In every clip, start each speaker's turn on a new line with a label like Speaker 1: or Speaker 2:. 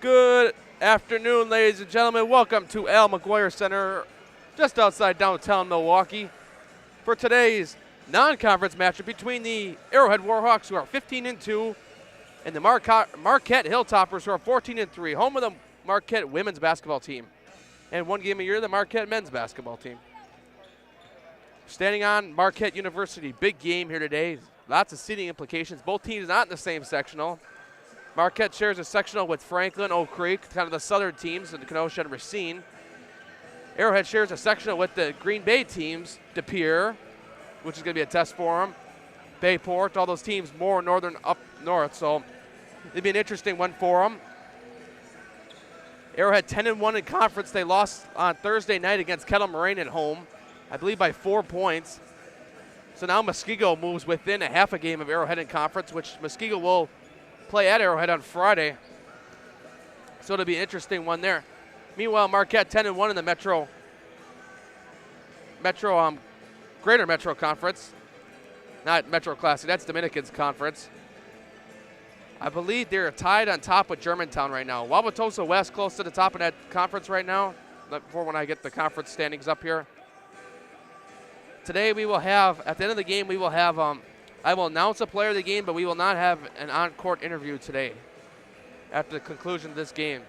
Speaker 1: Good afternoon, ladies and gentlemen. Welcome to Al McGuire Center, just outside downtown Milwaukee, for today's non-conference matchup between the Arrowhead Warhawks, who are 15-2, and the Marquette Hilltoppers, who are 14-3, home of the Marquette women's basketball team, and one game a year, the Marquette men's basketball team. Standing on Marquette University, big game here today. Lots of seeding implications. Both teams not in the same sectional. Marquette shares a sectional with Franklin, Oak Creek, kind of the southern teams, and Kenosha and Racine. Arrowhead shares a sectional with the Green Bay teams, De Pere, which is going to be a test for them, Bayport, all those teams more northern up north, so it'll be an interesting one for them. Arrowhead 10-1 in conference. They lost on Thursday night against Kettle Moraine at home, I believe by 4 points. So now Muskego moves within a half a game of Arrowhead in conference, which Muskego will play at Arrowhead on Friday. So it'll be an interesting one there. Meanwhile, Marquette 10-1 in the Greater Metro Conference. Not Metro Classic, that's Dominicans Conference. I believe they're tied on top with Germantown right now. Wauwatosa West close to the top of that conference right now. Before when I get the conference standings up here. Today we will have, at the end of the game, we will have, I will announce a player of the game, but we will not have an on-court interview today after the conclusion of this game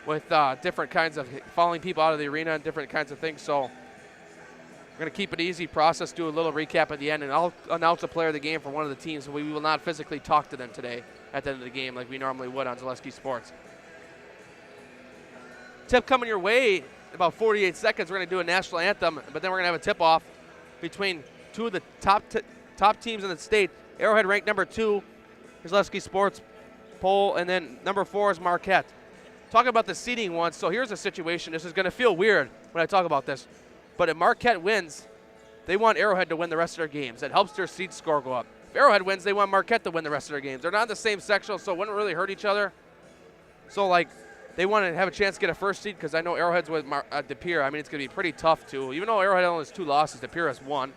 Speaker 1: with different kinds of following people out of the arena and different kinds of things. So we're going to keep it easy process, do a little recap at the end, and I'll announce a player of the game for one of the teams. So we will not physically talk to them today at the end of the game like we normally would on Zaleski Sports. Tip coming your way in about 48 seconds. We're going to do a national anthem, but then we're going to have a tip-off between two of the top teams in the state. Arrowhead ranked number 2, Zaleski Sports poll, and then number 4 is Marquette. Talking about the seeding once, so here's a situation. This is going to feel weird when I talk about this, but if Marquette wins, they want Arrowhead to win the rest of their games. That helps their seed score go up. If Arrowhead wins, they want Marquette to win the rest of their games. They're not in the same sectional, so it wouldn't really hurt each other. So, like, they want to have a chance to get a first seed because I know Arrowhead's with De Pere. I mean, it's going to be pretty tough, too. Even though Arrowhead only has 2 losses, De Pere has 1.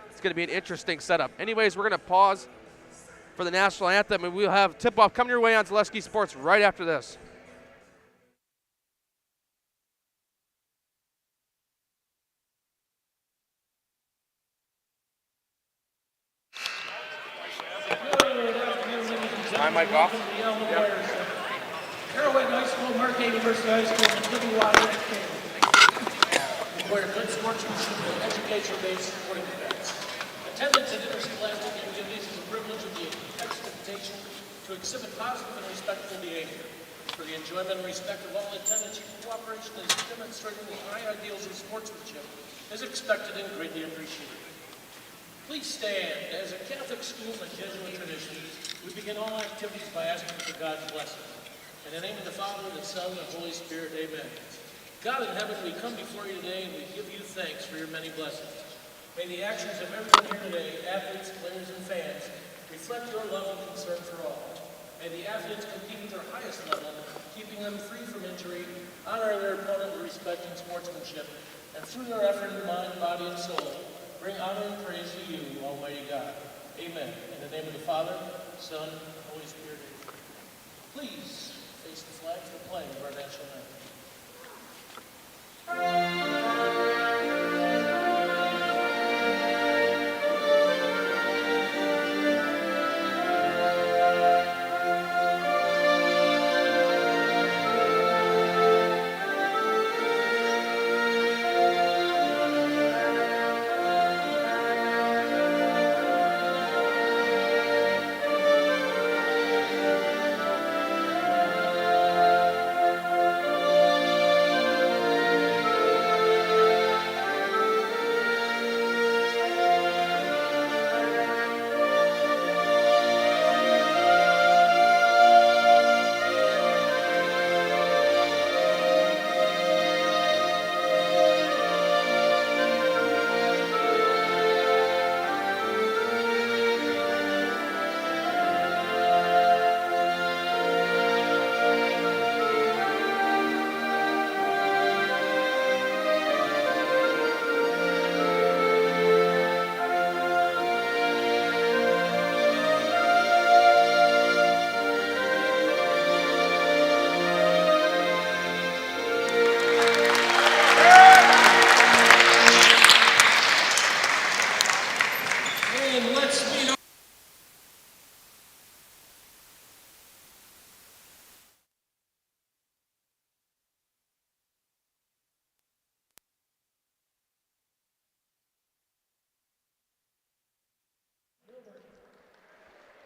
Speaker 1: It's going to be an interesting setup. Anyways, we're going to pause for the national anthem, and we'll have tip-off coming your way on Zaleski Sports right after this. My mic off?
Speaker 2: Yep. Arrowhead High School, Marquette University High School, and WIAA, where good sportsmanship and education-based sporting events. Attendance at interscholastic activities is a privilege of the expectation to exhibit positive and respectful behavior. For the enjoyment and respect of all attendants, your cooperation is demonstrating the high ideals of sportsmanship is expected and greatly appreciated. Please stand. As a Catholic school and Jesuit tradition, we begin all activities by asking for God's blessing. In the name of the Father, the Son, and the Holy Spirit, amen. God in heaven, we come before you today and we give you thanks for your many blessings. May the actions of everyone here today, athletes, players, and fans, reflect your love and concern for all. May the athletes compete at their highest level, keeping them free from injury, honor their opponent with respect and sportsmanship, and through their effort in mind, body, and soul, bring honor and praise to you, Almighty God. Amen. In the name of the Father, Son, and Holy Spirit. Please face the flag for the playing of our national anthem.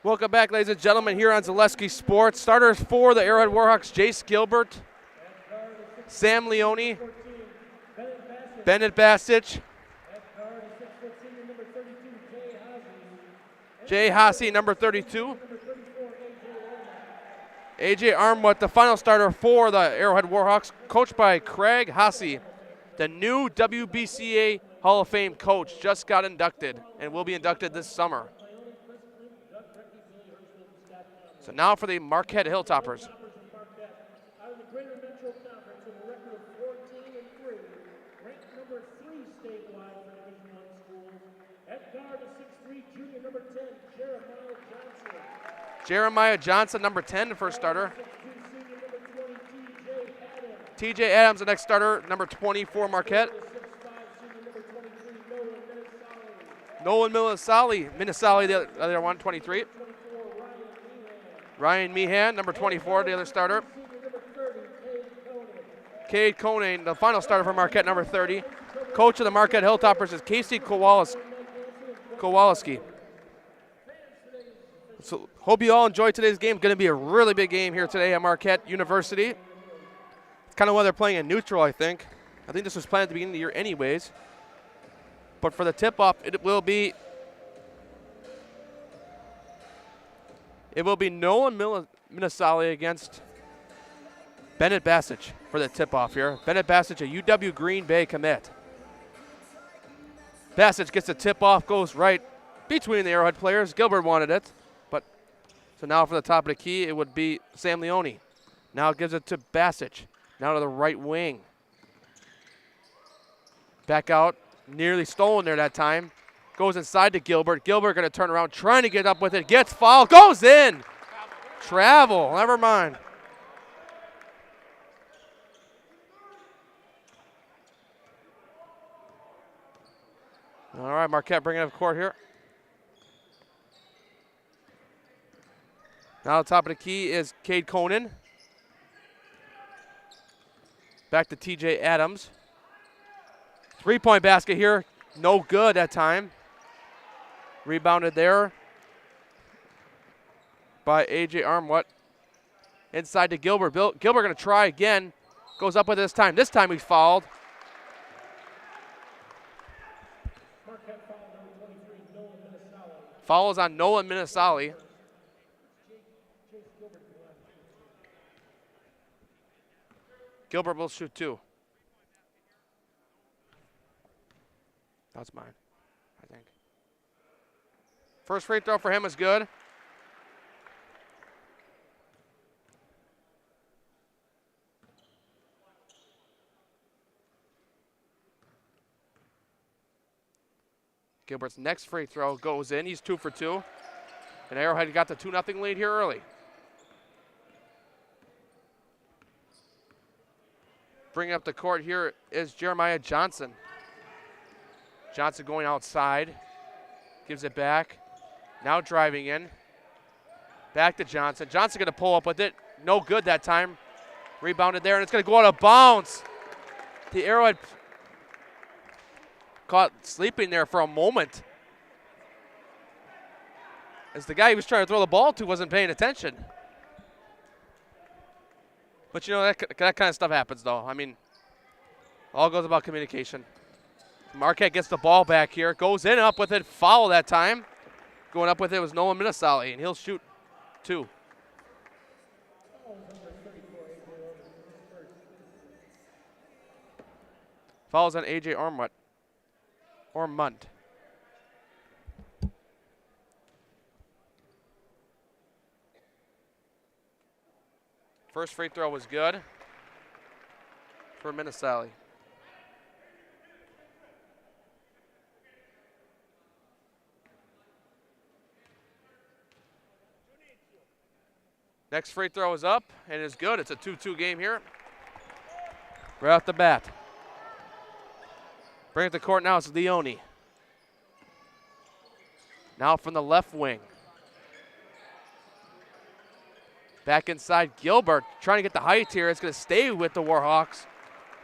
Speaker 1: Welcome back, ladies and gentlemen, here on Zaleski Sports. Starters for the Arrowhead Warhawks: Jace Gilbert, Sam Leone, Bennett Bassich, Jay Hasse, number 32, AJ Armwood, the final starter for the Arrowhead Warhawks, coached by Craig Hasse, the new WBCA Hall of Fame coach, just got inducted and will be inducted this summer. So now for the Marquette Hilltoppers.
Speaker 2: Out of the Greater Metro Conference with a record of 14-3, ranked number 3 statewide for Division I schools. At guard, a 6'3" junior, number 10, Jeremiah Johnson.
Speaker 1: Jeremiah Johnson, number 10, the first starter.
Speaker 2: 6'2" senior, number 20, TJ Adams.
Speaker 1: TJ Adams, the next starter, number 24, Marquette.
Speaker 2: 6'5" senior, number 23,
Speaker 1: Nolan Minnesali, the other one, 23.
Speaker 2: 24,
Speaker 1: Ryan Meehan, number 24, the other starter.
Speaker 2: senior, number 30,
Speaker 1: Cade Conane, the final starter for Marquette, number 30. Coach of the Marquette Hilltoppers is Casey Kowalski. So hope you all enjoyed today's game. Going to be a really big game here today at Marquette University. It's kind of why they're playing in neutral, I think. I think this was planned at the beginning of the year anyways. But for the tip-off, it will be Nolan Minnesali against Bennett Bassich for the tip-off here. Bennett Bassich, a UW Green Bay commit. Bassich gets the tip-off, goes right between the Arrowhead players. Gilbert wanted it, but so now for the top of the key, it would be Sam Leone. Now gives it to Bassich. Now to the right wing. Back out, nearly stolen there that time. Goes inside to Gilbert. Gilbert going to turn around, trying to get up with it. Gets fouled, goes in. Travel, never mind. All right, Marquette bringing it up court here. Now top of the key is Cade Conane. Back to TJ Adams. Three-point basket here. No good that time. Rebounded there by AJ Armwood. Inside to Gilbert. Gilbert going to try again. Goes up with it this time. This time he's fouled. Foul is on Nolan Minnesali. Gilbert will shoot 2. That's mine, I think. First free throw for him is good. Gilbert's next free throw goes in. He's 2 for 2. And Arrowhead got the 2-0 lead here early. Bringing up the court here is Jeremiah Johnson. Johnson going outside. Gives it back. Now driving in. Back to Johnson. Johnson going to pull up with it. No good that time. Rebounded there, and it's going to go out of bounds. The Arrowhead caught sleeping there for a moment, as the guy he was trying to throw the ball to wasn't paying attention. But you know, that kind of stuff happens, though. I mean, all goes about communication. Marquette gets the ball back here, goes in up with it, foul that time. Going up with it was Nolan Minnesali, and he'll shoot 2. Fouls on AJ Ormond. First free throw was good for Minnesali. Next free throw is up and is good. It's a 2-2 game here. Right off the bat. Bring it to court now, it's Leone. Now from the left wing. Back inside, Gilbert trying to get the height here. It's going to stay with the Warhawks.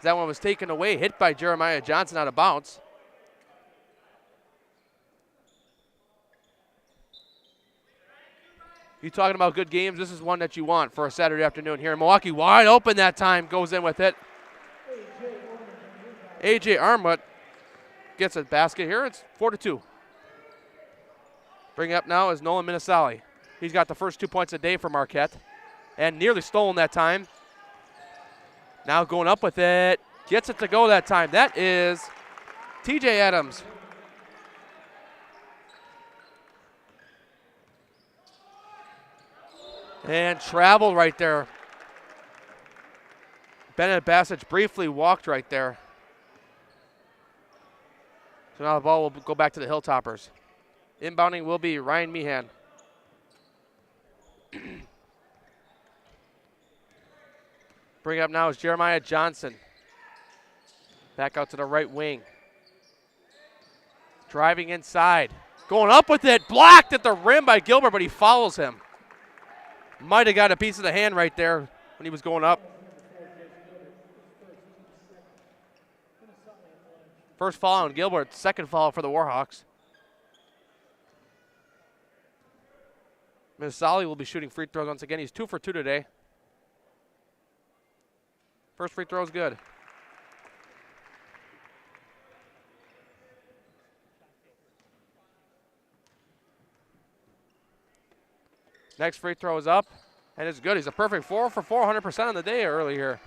Speaker 1: That one was taken away, hit by Jeremiah Johnson out of bounds. You talking about good games? This is one that you want for a Saturday afternoon here in Milwaukee. Wide open that time, goes in with it. A.J. Armwood gets a basket here. It's 4-2. Bringing up now is Nolan Minasali. He's got the first 2 points a day for Marquette and nearly stolen that time. Now going up with it. Gets it to go that time. That is T.J. Adams. And traveled right there. Bennett Bassage briefly walked right there. So now the ball will go back to the Hilltoppers. Inbounding will be Ryan Meehan. Bring up now is Jeremiah Johnson. Back out to the right wing. Driving inside. Going up with it. Blocked at the rim by Gilbert, but he follows him. Might have got a piece of the hand right there when he was going up. First foul on Gilbert, second foul for the Warhawks. Minasali will be shooting free throws once again. He's 2 for 2 today. First free throw is good. Next free throw is up, and it's good. He's a perfect 4 for 4, 100% on the day early here.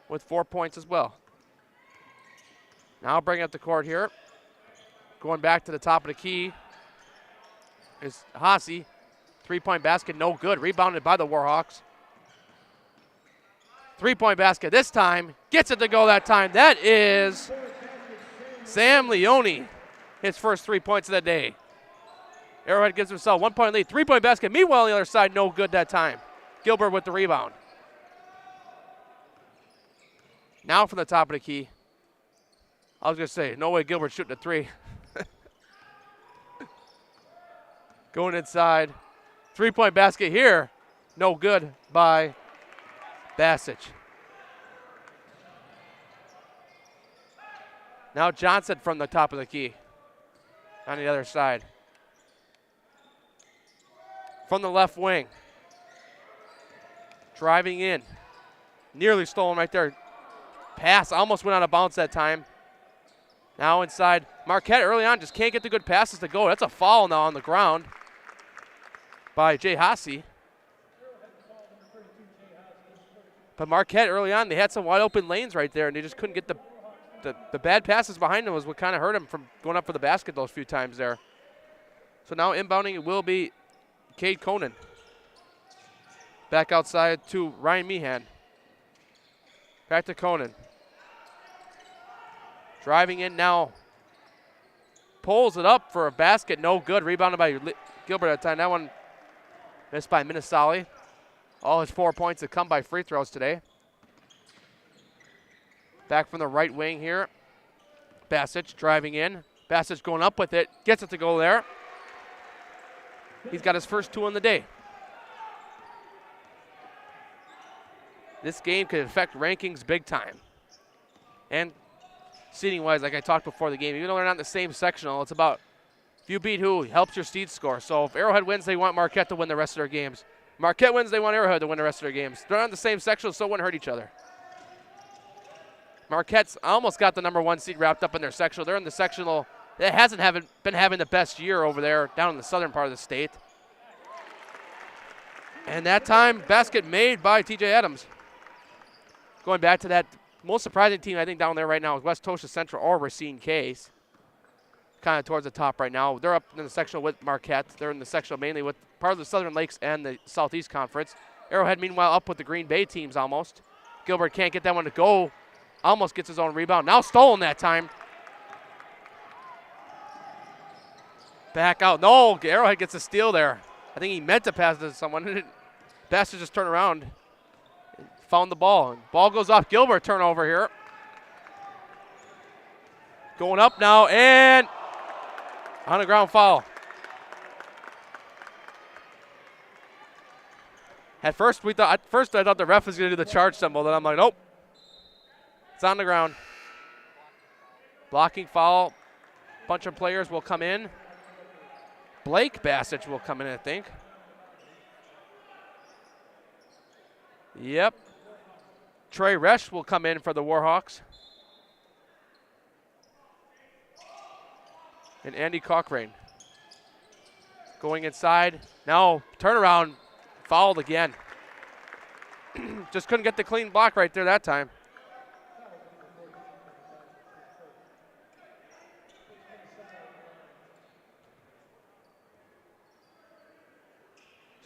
Speaker 1: With 4 points as well. Now bringing up the court here. Going back to the top of the key is Haase. 3-point basket, no good. Rebounded by the Warhawks. 3-point basket this time. Gets it to go that time. That is Sam Leone. His first 3 points of the day. Arrowhead gives himself 1 point lead. 3-point basket. Meanwhile, on the other side, no good that time. Gilbert with the rebound. Now from the top of the key. I was going to say, no way Gilbert shooting a 3. Going inside. 3-point basket here. No good by Bassage. Now Johnson from the top of the key. On the other side. From the left wing. Driving in. Nearly stolen right there. Pass almost went out of bounds that time. Now inside. Marquette early on just can't get the good passes to go. That's a foul now on the ground by Jay Haase. But Marquette early on, they had some wide open lanes right there, and they just couldn't get the bad passes behind them was what kind of hurt them from going up for the basket those few times there. So now inbounding it will be Cade Conan. Back outside to Ryan Meehan. Back to Conan. Driving in now. Pulls it up for a basket. No good. Rebounded by Gilbert at the time. That one missed by Minasali. All his 4 points have come by free throws today. Back from the right wing here. Bassage driving in. Bassage going up with it. Gets it to go there. He's got his first 2 on the day. This game could affect rankings big time. And seeding-wise, like I talked before the game, even though they're not in the same sectional, it's about if you beat who helps your seed score. So if Arrowhead wins, they want Marquette to win the rest of their games. Marquette wins, they want Arrowhead to win the rest of their games. They're not in the same sectional, so it wouldn't hurt each other. Marquette's almost got the number 1 seed wrapped up in their sectional. They're in the sectional that hasn't been having the best year over there down in the southern part of the state. And that time, basket made by T.J. Adams. Going back to that most surprising team I think down there right now is West Tosha Central or Racine Case. Kind of towards the top right now. They're up in the sectional with Marquette. They're in the sectional mainly with part of the Southern Lakes and the Southeast Conference. Arrowhead, meanwhile, up with the Green Bay teams almost. Gilbert can't get that one to go. Almost gets his own rebound. Now stolen that time. Back out. No, Arrowhead gets a steal there. I think he meant to pass it to someone. Bassett just turned around. Found the ball. Ball goes off. Gilbert turnover here. Going up now and on a ground foul. At first I thought the ref was going to do the charge symbol. Then I'm like, nope. It's on the ground. Blocking foul. Bunch of players will come in. Blake Bassett will come in, I think. Yep. Trey Resch will come in for the Warhawks. And Andy Cochrane. Going inside. Now, turnaround, fouled again. Just couldn't get the clean block right there that time.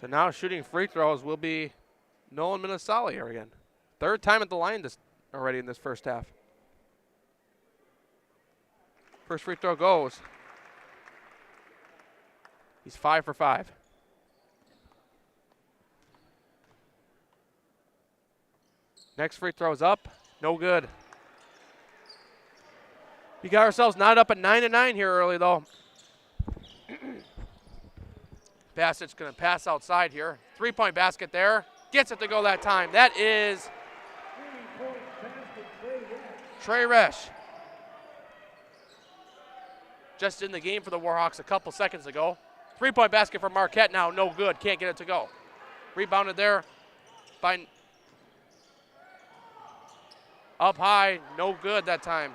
Speaker 1: So now shooting free throws will be Nolan Minnesali here again. Third time at the line already in this first half. First free throw goes. He's 5 for 5. Next free throw's up. No good. We got ourselves knotted up at 9-9 here early, though. Bassett's going to pass outside here. Three-point basket there. Gets it to go that time. That is Trey Resch. Just in the game for the Warhawks a couple seconds ago. Three-point basket for Marquette now. No good. Can't get it to go. Rebounded there by up high. No good that time.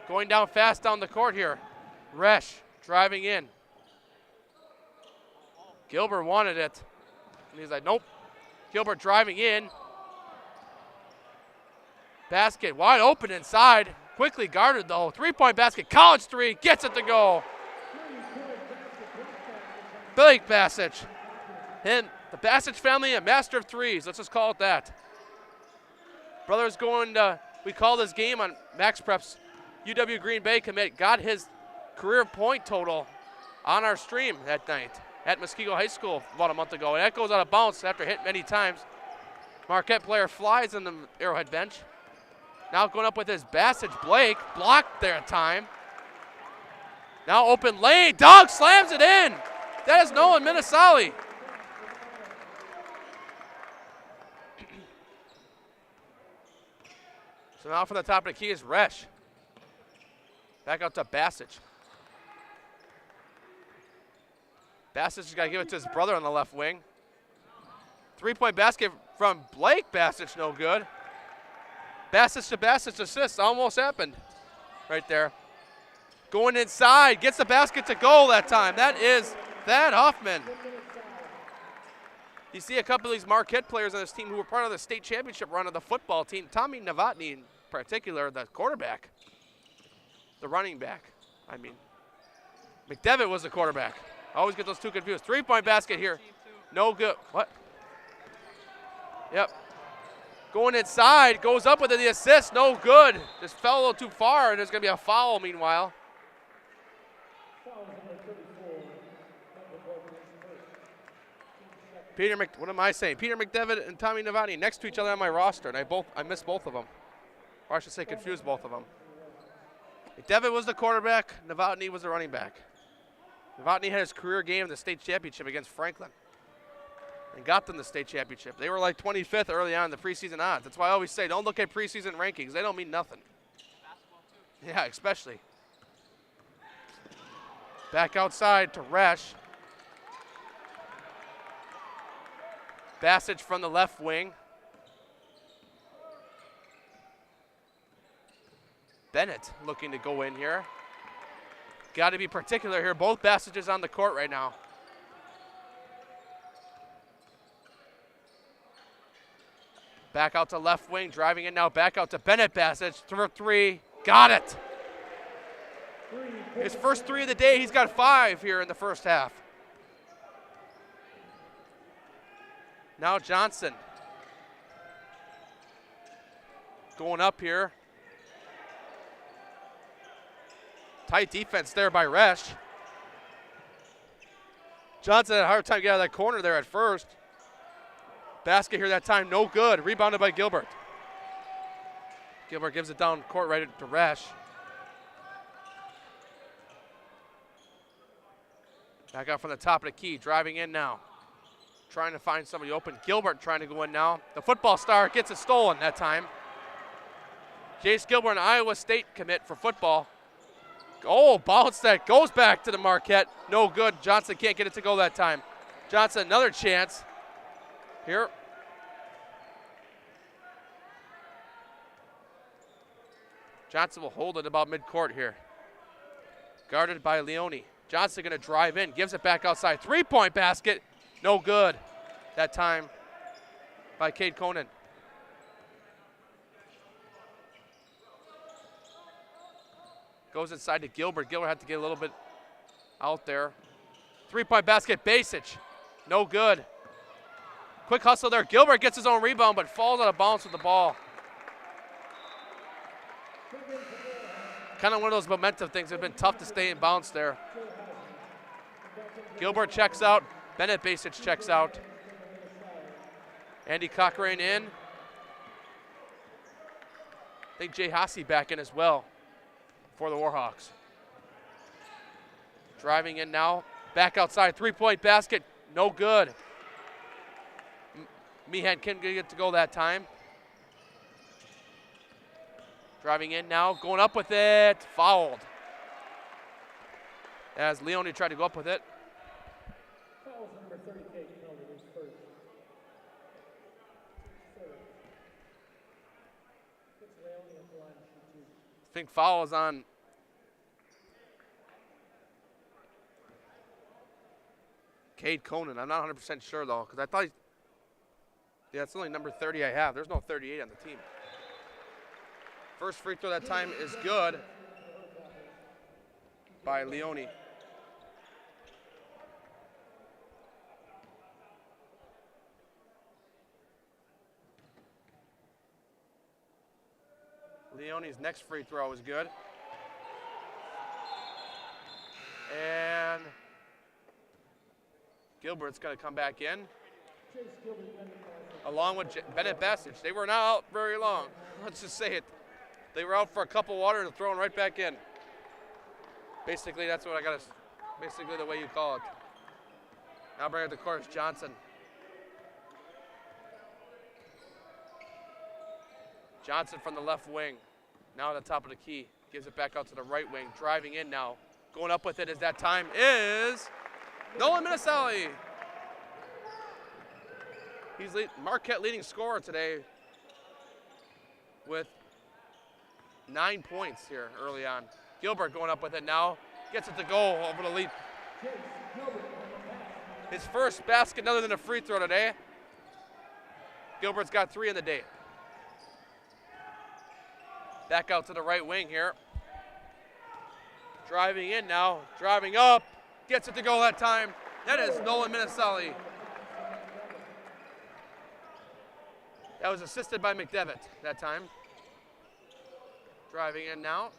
Speaker 1: Going down fast down the court here. Resch driving in. Gilbert wanted it. And he's like, nope. Gilbert driving in. Basket wide open inside. Quickly guarded though. Three-point basket. College three. Gets it to go. Blake Bassett. And the Bassett family, a master of threes. Let's just call it that. Brothers going to, we call this game on Max Prep's UW Green Bay commit, got his career point total on our stream that night at Muskego High School about a month ago. And that goes out of bounds after hit many times. Marquette player flies on the Arrowhead bench. Now going up with his Bassett. Blake blocked there at time. Now open lane. Dog slams it in. That is Nolan Minnesali. So now from the top of the key is Resch. Back out to Bassett. Bassett's got to give it to his brother on the left wing. Three-point basket from Blake Bassett's no good. Bassett's to Bassett's assist almost happened right there. Going inside, gets the basket to go that time. That is Thad Hoffman. You see a couple of these Marquette players on this team who were part of the state championship run of the football team. Tommy Novotny in particular, the quarterback. The running back, I mean. McDevitt was the quarterback. I always get those two confused. Three-point basket here. No good. What? Yep. Going inside, goes up with the assist. No good. Just fell a little too far, and there's going to be a foul meanwhile. What am I saying? Peter McDevitt and Tommy Novotny next to each other on my roster, and I missed both of them. Or I should say confused both of them. McDevitt was the quarterback. Novotny was the running back. Novotny had his career game in the state championship against Franklin and got them the state championship. They were like 25th early on in the preseason odds. That's why I always say don't look at preseason rankings. They don't mean nothing. Basketball too. Yeah, especially. Back outside to Resch. Bassett from the left wing. Bennett looking to go in here. Got to be particular here. Both Bassett's on the court right now. Back out to left wing, driving in now. Back out to Bennett Bassett for three. Got it. His first three of the day. He's got 5 here in the first half. Now Johnson. Going up here. Tight defense there by Resch. Johnson had a hard time getting out of that corner there at first. Basket here that time, no good. Rebounded by Gilbert. Gilbert gives it down court right to Resch. Back out from the top of the key, driving in now. Trying to find somebody open. Gilbert trying to go in now. The football star gets it stolen that time. Jace Gilbert, an Iowa State commit for football. Oh, bounce that goes back to the Marquette. No good. Johnson can't get it to go that time. Johnson, another chance here. Johnson will hold it about midcourt here. Guarded by Leone. Johnson going to drive in, gives it back outside. Three-point basket. No good that time by Cade Conan. Goes inside to Gilbert. Gilbert had to get a little bit out there. Three-point basket, Basic. No good. Quick hustle there. Gilbert gets his own rebound, but falls out of bounds with the ball. Kind of one of those momentum things. It's been tough to stay in bounds there. Gilbert checks out. Bennett Basic checks out. Andy Cochrane in. I think Jay Hasse back in as well for the Warhawks. Driving in now. Back outside. Three-point basket. No good. Meehan couldn't get it to go that time. Driving in now. Going up with it. Fouled. As Leone tried to go up with it.
Speaker 2: Fouls number 30, Cade Conan is first. It's Leone at the line to shoot two.
Speaker 1: I think foul is on Cade Conan. I'm not 100% sure, though, because I thought yeah, it's only number 30 I have. There's no 38 on the team. First free throw that time is good by Leone. Leone's next free throw is good. And Gilbert's going to come back in. Along with Bennett Basic. They were not out very long. Let's just say it. They were out for a cup of water and thrown right back in. Basically, that's what I got to, basically the way you call it. Now bring it to court, Johnson. Johnson from the left wing. Now at the top of the key. Gives it back out to the right wing. Driving in now. Going up with it as that time is Nolan Minnesali. He's Marquette leading scorer today with 9 points here early on. Gilbert going up with it now. Gets it to go over the lead. His first basket other than a free throw today. Gilbert's got 3 in the day. Back out to the right wing here. Driving in now. Driving up. Gets it to go that time. That is Nolan Minnesali. That was assisted by McDevitt that time. Driving in now.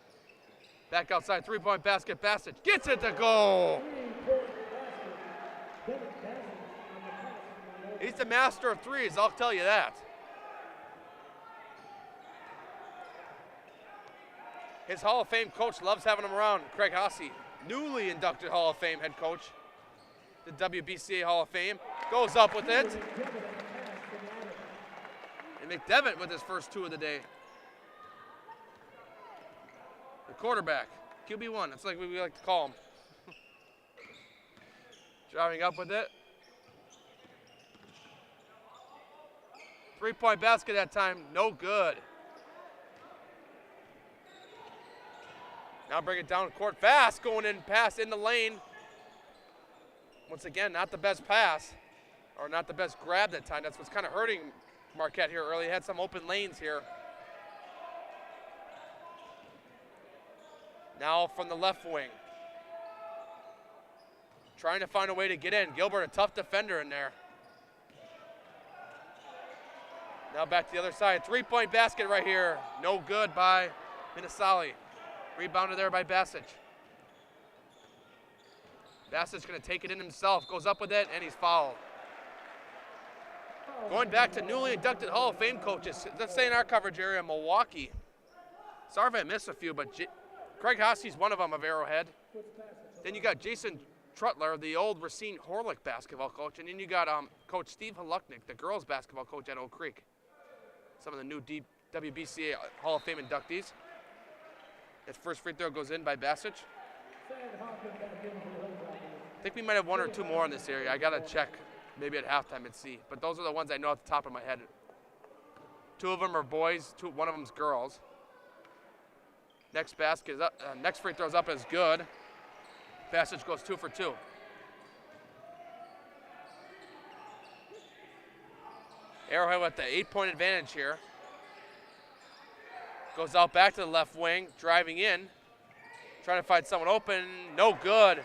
Speaker 1: Back outside, three-point basket. Basic gets it to go. He's the master of threes, I'll tell you that. His Hall of Fame coach loves having him around, Craig Hasse, newly inducted Hall of Fame head coach. The WBCA Hall of Fame. Goes up with it. And McDevitt with his first 2 of the day. The quarterback, QB1, that's like what we like to call him. Driving up with it. Three-point basket that time, no good. Now bring it down court fast, going in, pass in the lane. Once again, not the best pass, or not the best grab that time. That's what's kind of hurting Marquette here early. Had some open lanes here. Now from the left wing. Trying to find a way to get in. Gilbert, a tough defender in there. Now back to the other side. Three-point basket right here. No good by Minnesali. Rebounded there by Basic. Basic's going to take it in himself. Goes up with it, and he's fouled. Going back to newly inducted Hall of Fame coaches. Let's say in our coverage area, Milwaukee. Sorry if I missed a few, but Craig Hasse's one of them of Arrowhead. Then you got Jason Trutler, the old Racine Horlick basketball coach. And then you got Coach Steve Haluknik, the girls basketball coach at Oak Creek. Some of the new WBCA Hall of Fame inductees. His first free throw goes in by Basic. I think we might have one or two more in this area. I got to check maybe at halftime and see. But those are the ones I know at the top of my head. Two of them are boys. One of them's girls. Next basket is up. Next free throw's up is good. Basic goes 2 for 2. Arrowhead with the 8-point advantage here. Goes out back to the left wing, driving in. Trying to find someone open. No good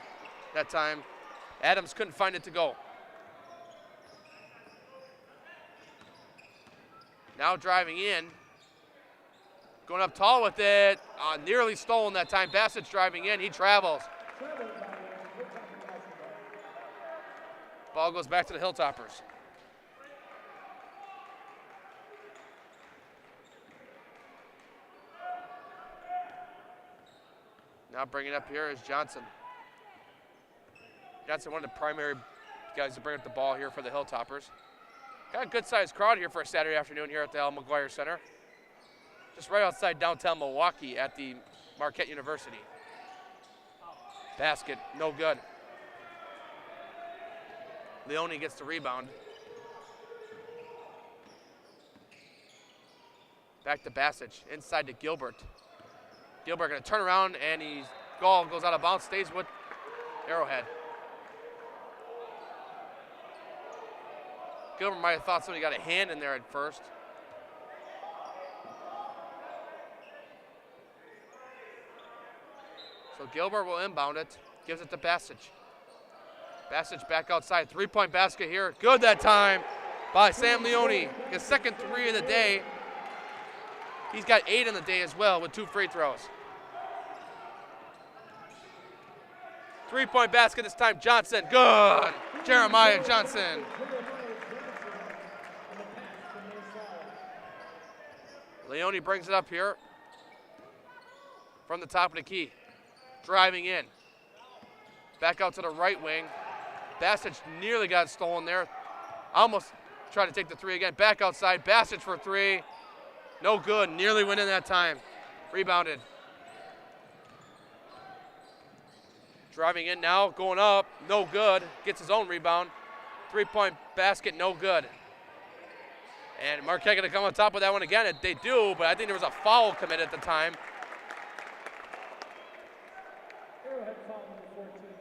Speaker 1: that time. Adams couldn't find it to go. Now driving in. Going up tall with it. Nearly stolen that time. Bassett's driving in. He travels. Ball goes back to the Hilltoppers. Now bringing up here is Johnson. Johnson, one of the primary guys to bring up the ball here for the Hilltoppers. Got a good-sized crowd here for a Saturday afternoon here at the Al McGuire Center. Just right outside downtown Milwaukee at the Marquette University. Basket, no good. Leone gets the rebound. Back to Basic, inside to Gilbert. Gilbert gonna turn around and goal goes out of bounds, stays with Arrowhead. Gilbert might have thought somebody got a hand in there at first. So Gilbert will inbound it, gives it to Basic. Basic back outside, 3-point basket here. Good that time by Sam Leone. His second 3 of the day. He's got 8 in the day as well with 2 free throws. 3-point basket this time, Johnson. Good. Jeremiah Johnson. Leone brings it up here from the top of the key. Driving in. Back out to the right wing. Basic nearly got stolen there. Almost tried to take the 3 again. Back outside. Basic for 3. No good. Nearly went in that time. Rebounded. Driving in now. Going up. No good. Gets his own rebound. 3-point basket. No good. And Marquette going to come on top of that one again. They do, but I think there was a foul committed at the time.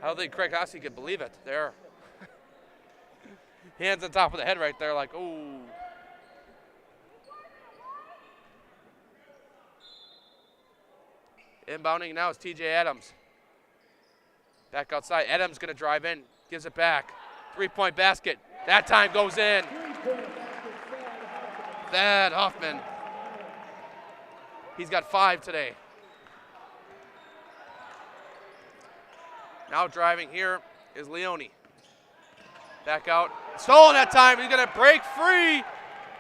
Speaker 1: I don't think Craig Hossey could believe it there. Hands on top of the head right there like, ooh. Inbounding now is TJ Adams. Back outside. Adams going to drive in. Gives it back. 3-point basket. That time goes in. Thad Hoffman. He's got 5 today. Now driving here is Leone. Back out. Stolen that time. He's going to break free.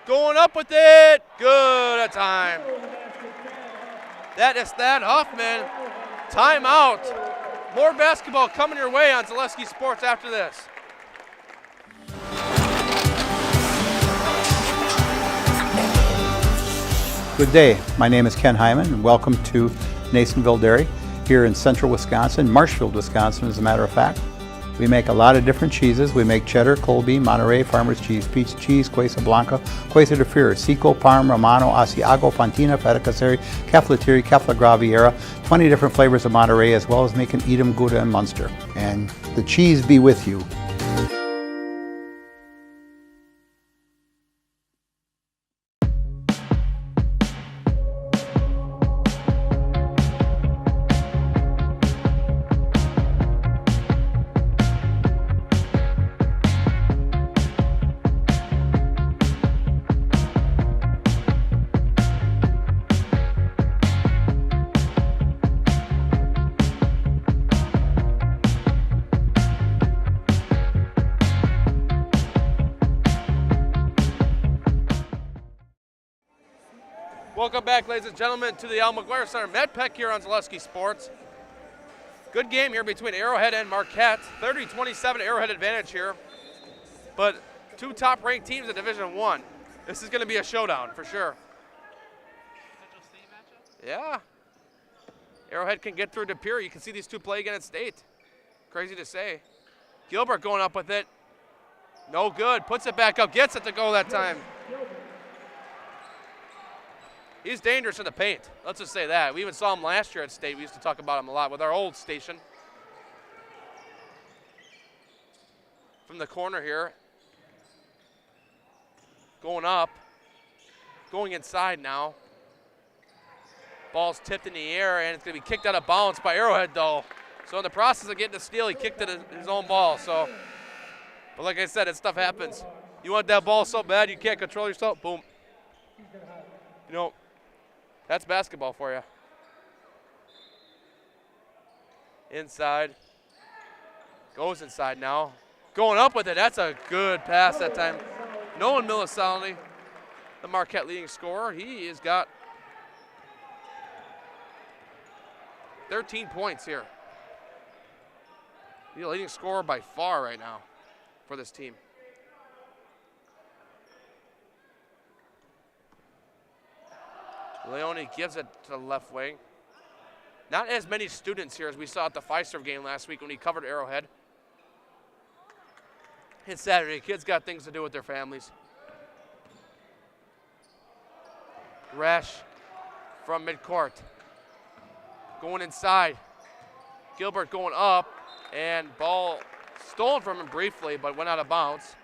Speaker 1: Going up with it. Good that time. That is Thad Hoffman. Timeout. More basketball coming your way on Zaleski Sports after this.
Speaker 3: Good day. My name is Ken Hyman, and welcome to Nasonville Dairy here in central Wisconsin, Marshfield, Wisconsin, as a matter of fact. We make a lot of different cheeses. We make cheddar, Colby, Monterey, Farmer's Cheese, Peach Cheese, Quesa Blanca, Quesa de Freer, Seco, Parm, Romano, Asiago, Fontina, Feta Caseri, Caflatiri, Cafla Graviera, 20 different flavors of Monterey, as well as making Edam, Gouda, and Munster. And the cheese be with you.
Speaker 1: Welcome back, ladies and gentlemen, to the Al McGuire Center. Matt Peck here on Zaleski Sports. Good game here between Arrowhead and Marquette. 30-27 Arrowhead advantage here. But 2 top-ranked teams in Division I. This is going to be a showdown for sure. Yeah. Arrowhead can get through De Pere. You can see these two play again at state. Crazy to say. Gilbert going up with it. No good. Puts it back up. Gets it to go that time. He's dangerous in the paint. Let's just say that. We even saw him last year at state. We used to talk about him a lot with our old station. From the corner here. Going up. Going inside now. Ball's tipped in the air, and it's going to be kicked out of bounds by Arrowhead, though. So in the process of getting the steal, he kicked it his own ball. So, but like I said, that stuff happens. You want that ball so bad you can't control yourself, boom. You know, that's basketball for you. Inside. Goes inside now. Going up with it. That's a good pass that time. Nolan Milisalny, the Marquette leading scorer. He has got 13 points here. The leading scorer by far right now for this team. Leone gives it to the left wing. Not as many students here as we saw at the Fiserv game last week when he covered Arrowhead. It's Saturday. Kids got things to do with their families. Rash from midcourt. Going inside. Gilbert going up, and ball stolen from him briefly, but went out of bounds.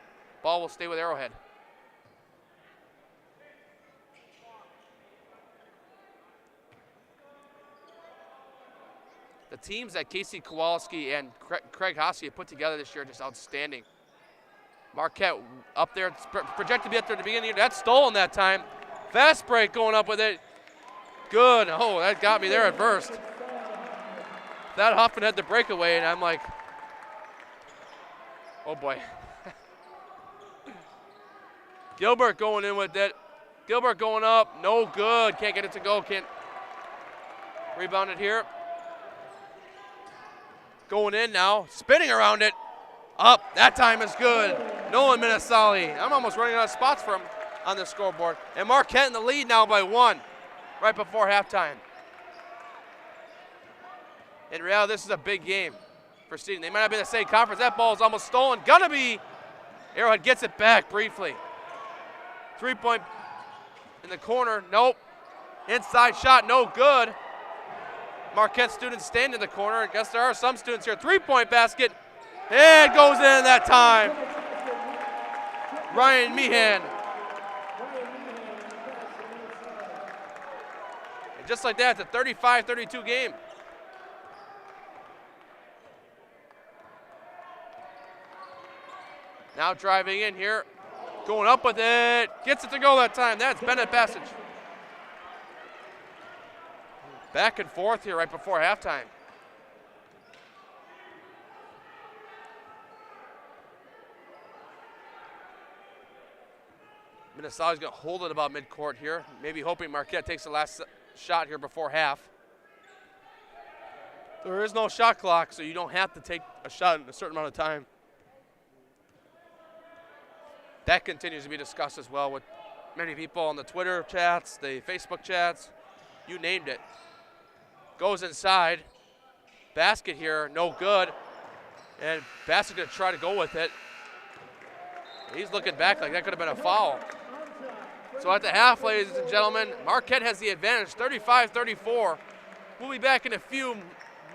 Speaker 1: Ball will stay with Arrowhead. The teams that Casey Kowalski and Craig Hossie have put together this year are just outstanding. Marquette up there, projected to be up there at the beginning of the year. That's stolen that time. Fast break going up with it. Good. Oh, that got me there at first. That Huffman had the breakaway, and I'm like, oh boy. Gilbert going in with it. Gilbert going up, no good. Can't get it to go, can't rebound it here. Going in now, spinning around it. Up, that time is good. Nolan Minisali. I'm almost running out of spots for him on the scoreboard. And Marquette in the lead now by 1, right before halftime. In reality, this is a big game for Seton. They might not be in the same conference. That ball is almost stolen. Gonna be. Arrowhead gets it back briefly. 3-point in the corner. Nope. Inside shot, no good. Marquette students stand in the corner. I guess there are some students here. 3-point basket. And it goes in that time. Ryan Meehan. And just like that, it's a 35-32 game. Now driving in here, going up with it, gets it to go that time. That's Bennett Passage. Back and forth here right before halftime. Minnesota's going to hold it about midcourt here, maybe hoping Marquette takes the last shot here before half. There is no shot clock, so you don't have to take a shot in a certain amount of time. That continues to be discussed as well with many people on the Twitter chats, the Facebook chats, you named it. Goes inside, basket here, no good, and Bassett's going to try to go with it. He's looking back like that could have been a foul. So at the half, ladies and gentlemen, Marquette has the advantage, 35-34. We'll be back in a few.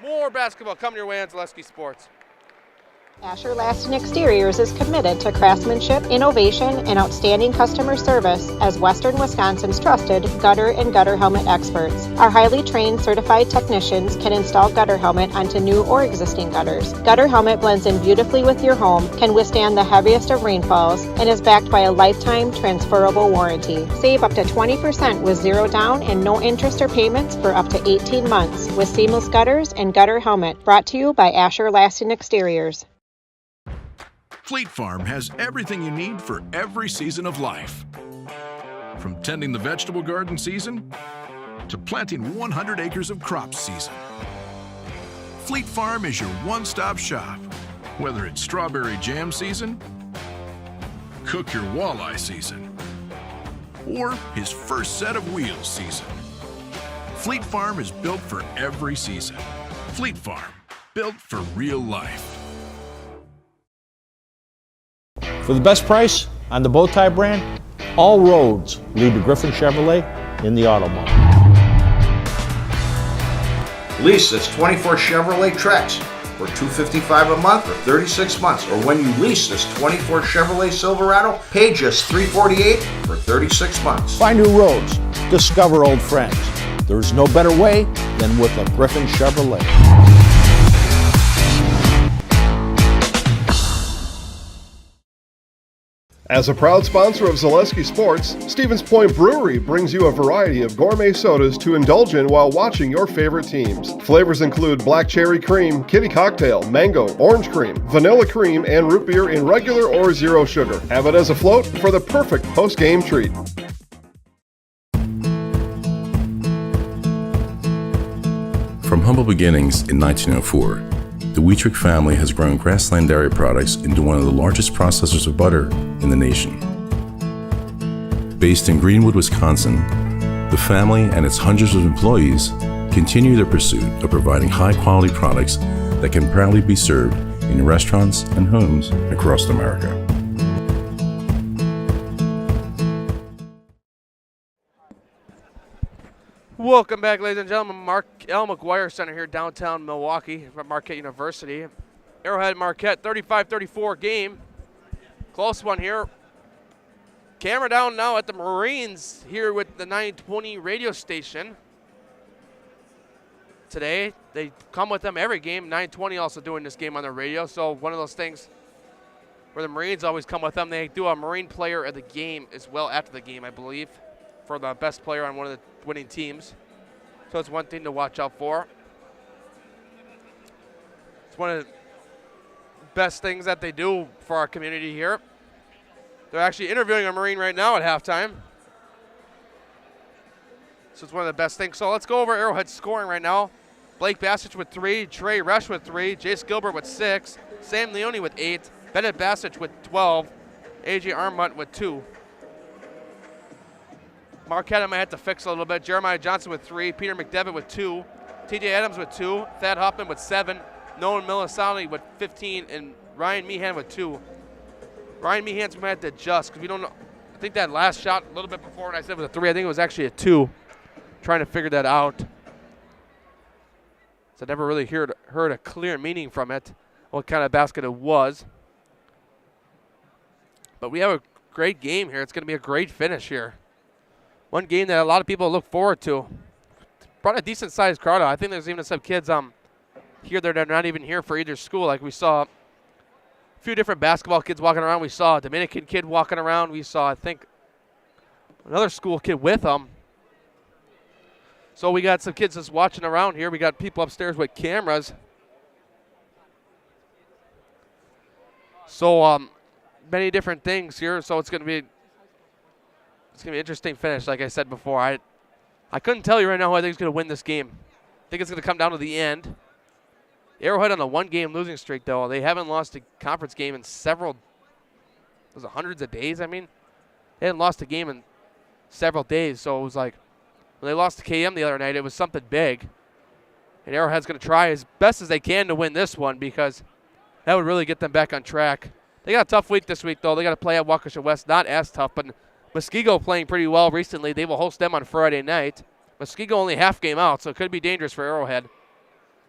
Speaker 1: More basketball coming your way on Zaleski Sports.
Speaker 4: Asher Laston Exteriors is committed to craftsmanship, innovation, and outstanding customer service as Western Wisconsin's trusted gutter and gutter helmet experts. Our highly trained certified technicians can install gutter helmet onto new or existing gutters. Gutter helmet blends in beautifully with your home, can withstand the heaviest of rainfalls, and is backed by a lifetime transferable warranty. Save up to 20% with zero down and no interest or payments for up to 18 months with seamless gutters and gutter helmet. Brought to you by Asher Laston Exteriors.
Speaker 5: Fleet Farm has everything you need for every season of life. From tending the vegetable garden season to planting 100 acres of crops season. Fleet Farm is your one-stop shop. Whether it's strawberry jam season, cook your walleye season, or his first set of wheels season. Fleet Farm is built for every season. Fleet Farm, built for real life.
Speaker 6: For the best price on the Bowtie brand, all roads lead to Griffin Chevrolet in the auto mall.
Speaker 7: Lease this 24 Chevrolet Trax for $255 a month or 36 months. Or when you lease this 24 Chevrolet Silverado, pay just $348 for 36 months.
Speaker 6: Find new roads, discover old friends. There's no better way than with a Griffin Chevrolet.
Speaker 8: As a proud sponsor of Zaleski Sports, Stevens Point Brewery brings you a variety of gourmet sodas to indulge in while watching your favorite teams. Flavors include black cherry cream, kitty cocktail, mango, orange cream, vanilla cream, and root beer in regular or zero sugar. Have it as a float for the perfect post-game treat.
Speaker 9: From humble beginnings in 1904, the Wheatrick family has grown Grassland Dairy Products into one of the largest processors of butter in the nation. Based in Greenwood, Wisconsin, the family and its hundreds of employees continue their pursuit of providing high-quality products that can proudly be served in restaurants and homes across America.
Speaker 1: Welcome back, ladies and gentlemen. L. McGuire Center here, downtown Milwaukee, from Marquette University. Arrowhead Marquette, 35-34 game. Close one here. Camera down now at the Marines here with the 920 radio station. Today, they come with them every game. 920 also doing this game on the radio. So one of those things where the Marines always come with them. They do a Marine player of the game as well after the game, I believe, for the best player on one of the winning teams. So it's one thing to watch out for. It's one of the best things that they do for our community here. They're actually interviewing a Marine right now at halftime. So it's one of the best things. So let's go over Arrowhead scoring right now. Blake Bassich with 3, Trey Resch with 3, Jace Gilbert with 6, Sam Leone with 8, Bennett Bassich with 12, AJ Armont with 2. Marquette I might have to fix a little bit. Jeremiah Johnson with 3, Peter McDevitt with 2, TJ Adams with 2, Thad Hoffman with 7, Nolan Milisani with 15, and Ryan Meehan with 2. Ryan Meehan's might have to adjust because we don't know. I think that last shot a little bit before when I said it was a 3, I think it was actually a 2. Trying to figure that out. So I never really heard a clear meaning from it, what kind of basket it was. But we have a great game here. It's going to be a great finish here. One game that a lot of people look forward to. Brought a decent-sized crowd out. I think there's even some kids here that are not even here for either school. Like we saw a few different basketball kids walking around. We saw a Dominican kid walking around. We saw, I think, another school kid with them. So we got some kids just watching around here. We got people upstairs with cameras. So many different things here. So it's going to be an interesting finish, like I said before. I couldn't tell you right now who I think is going to win this game. I think it's going to come down to the end. Arrowhead on a 1-game losing streak, though. They haven't lost a conference game in hundreds of days, I mean. They hadn't lost a game in several days, so it was like, when they lost to KM the other night, it was something big. And Arrowhead's going to try as best as they can to win this one because that would really get them back on track. They got a tough week this week, though. They got to play at Waukesha West. Not as tough, but Muskego playing pretty well recently. They will host them on Friday night. Muskego only half game out, so it could be dangerous for Arrowhead,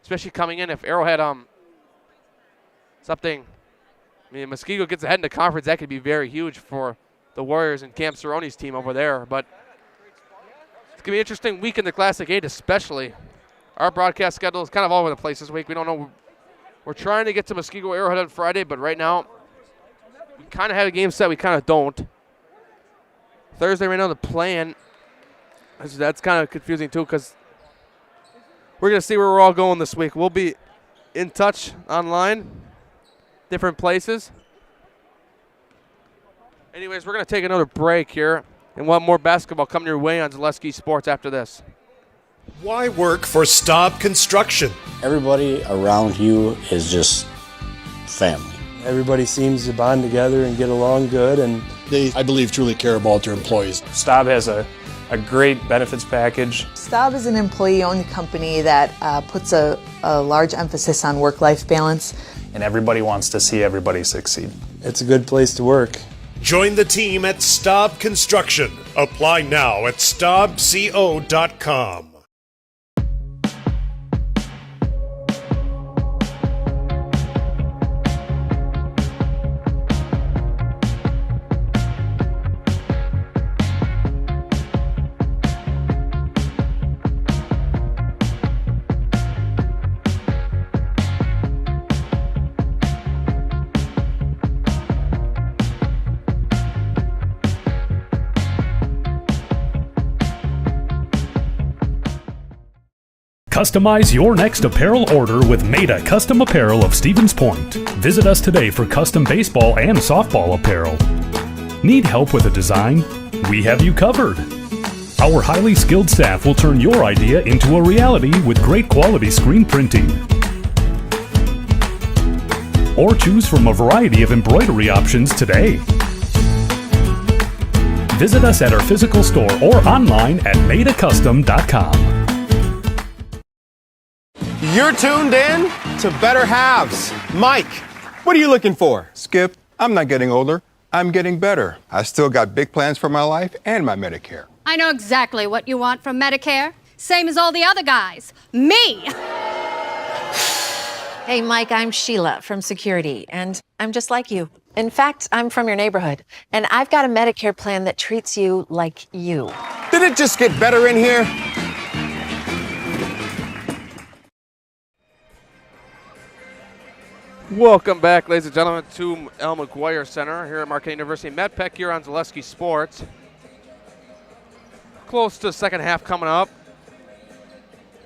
Speaker 1: especially coming in if Arrowhead Muskego gets ahead in the conference. That could be very huge for the Warriors and Cam Cerrone's team over there. But it's going to be an interesting week in the Classic 8 especially. Our broadcast schedule is kind of all over the place this week. We don't know. We're trying to get to Muskego Arrowhead on Friday, but right now we kind of have a game set. We kind of don't. Thursday right now the plan, that's kind of confusing too because we're going to see where we're all going this week. We'll be in touch online, different places. Anyways, we're going to take another break here and we'll have more basketball coming your way on Zaleski Sports after this.
Speaker 10: Why work for Staub Construction?
Speaker 11: Everybody around you is just family.
Speaker 12: Everybody seems to bond together and get along good, and
Speaker 10: they, I believe, truly care about their employees.
Speaker 12: Staub has a a great benefits package.
Speaker 13: Staub is an employee-owned company that puts a large emphasis on work-life balance.
Speaker 12: And everybody wants to see everybody succeed.
Speaker 11: It's a good place to work.
Speaker 10: Join the team at Staub Construction. Apply now at staubco.com.
Speaker 14: Customize your next apparel order with Maida Custom Apparel of Stevens Point. Visit us today for custom baseball and softball apparel. Need help with a design? We have you covered. Our highly skilled staff will turn your idea into a reality with great quality screen printing. Or choose from a variety of embroidery options today. Visit us at our physical store or online at maidacustom.com.
Speaker 15: You're tuned in to Better Halves. Mike, what are you looking for?
Speaker 16: Skip, I'm not getting older. I'm getting better. I still got big plans for my life and my Medicare.
Speaker 17: I know exactly what you want from Medicare. Same as all the other guys. Me!
Speaker 18: Hey, Mike, I'm Sheila from Security, and I'm just like you. In fact, I'm from your neighborhood, and I've got a Medicare plan that treats you like you.
Speaker 15: Did it just get better in here?
Speaker 1: Welcome back, ladies and gentlemen, to El McGuire Center here at Marquette University. Matt Peck here on Zaleski Sports. Close to the second half coming up.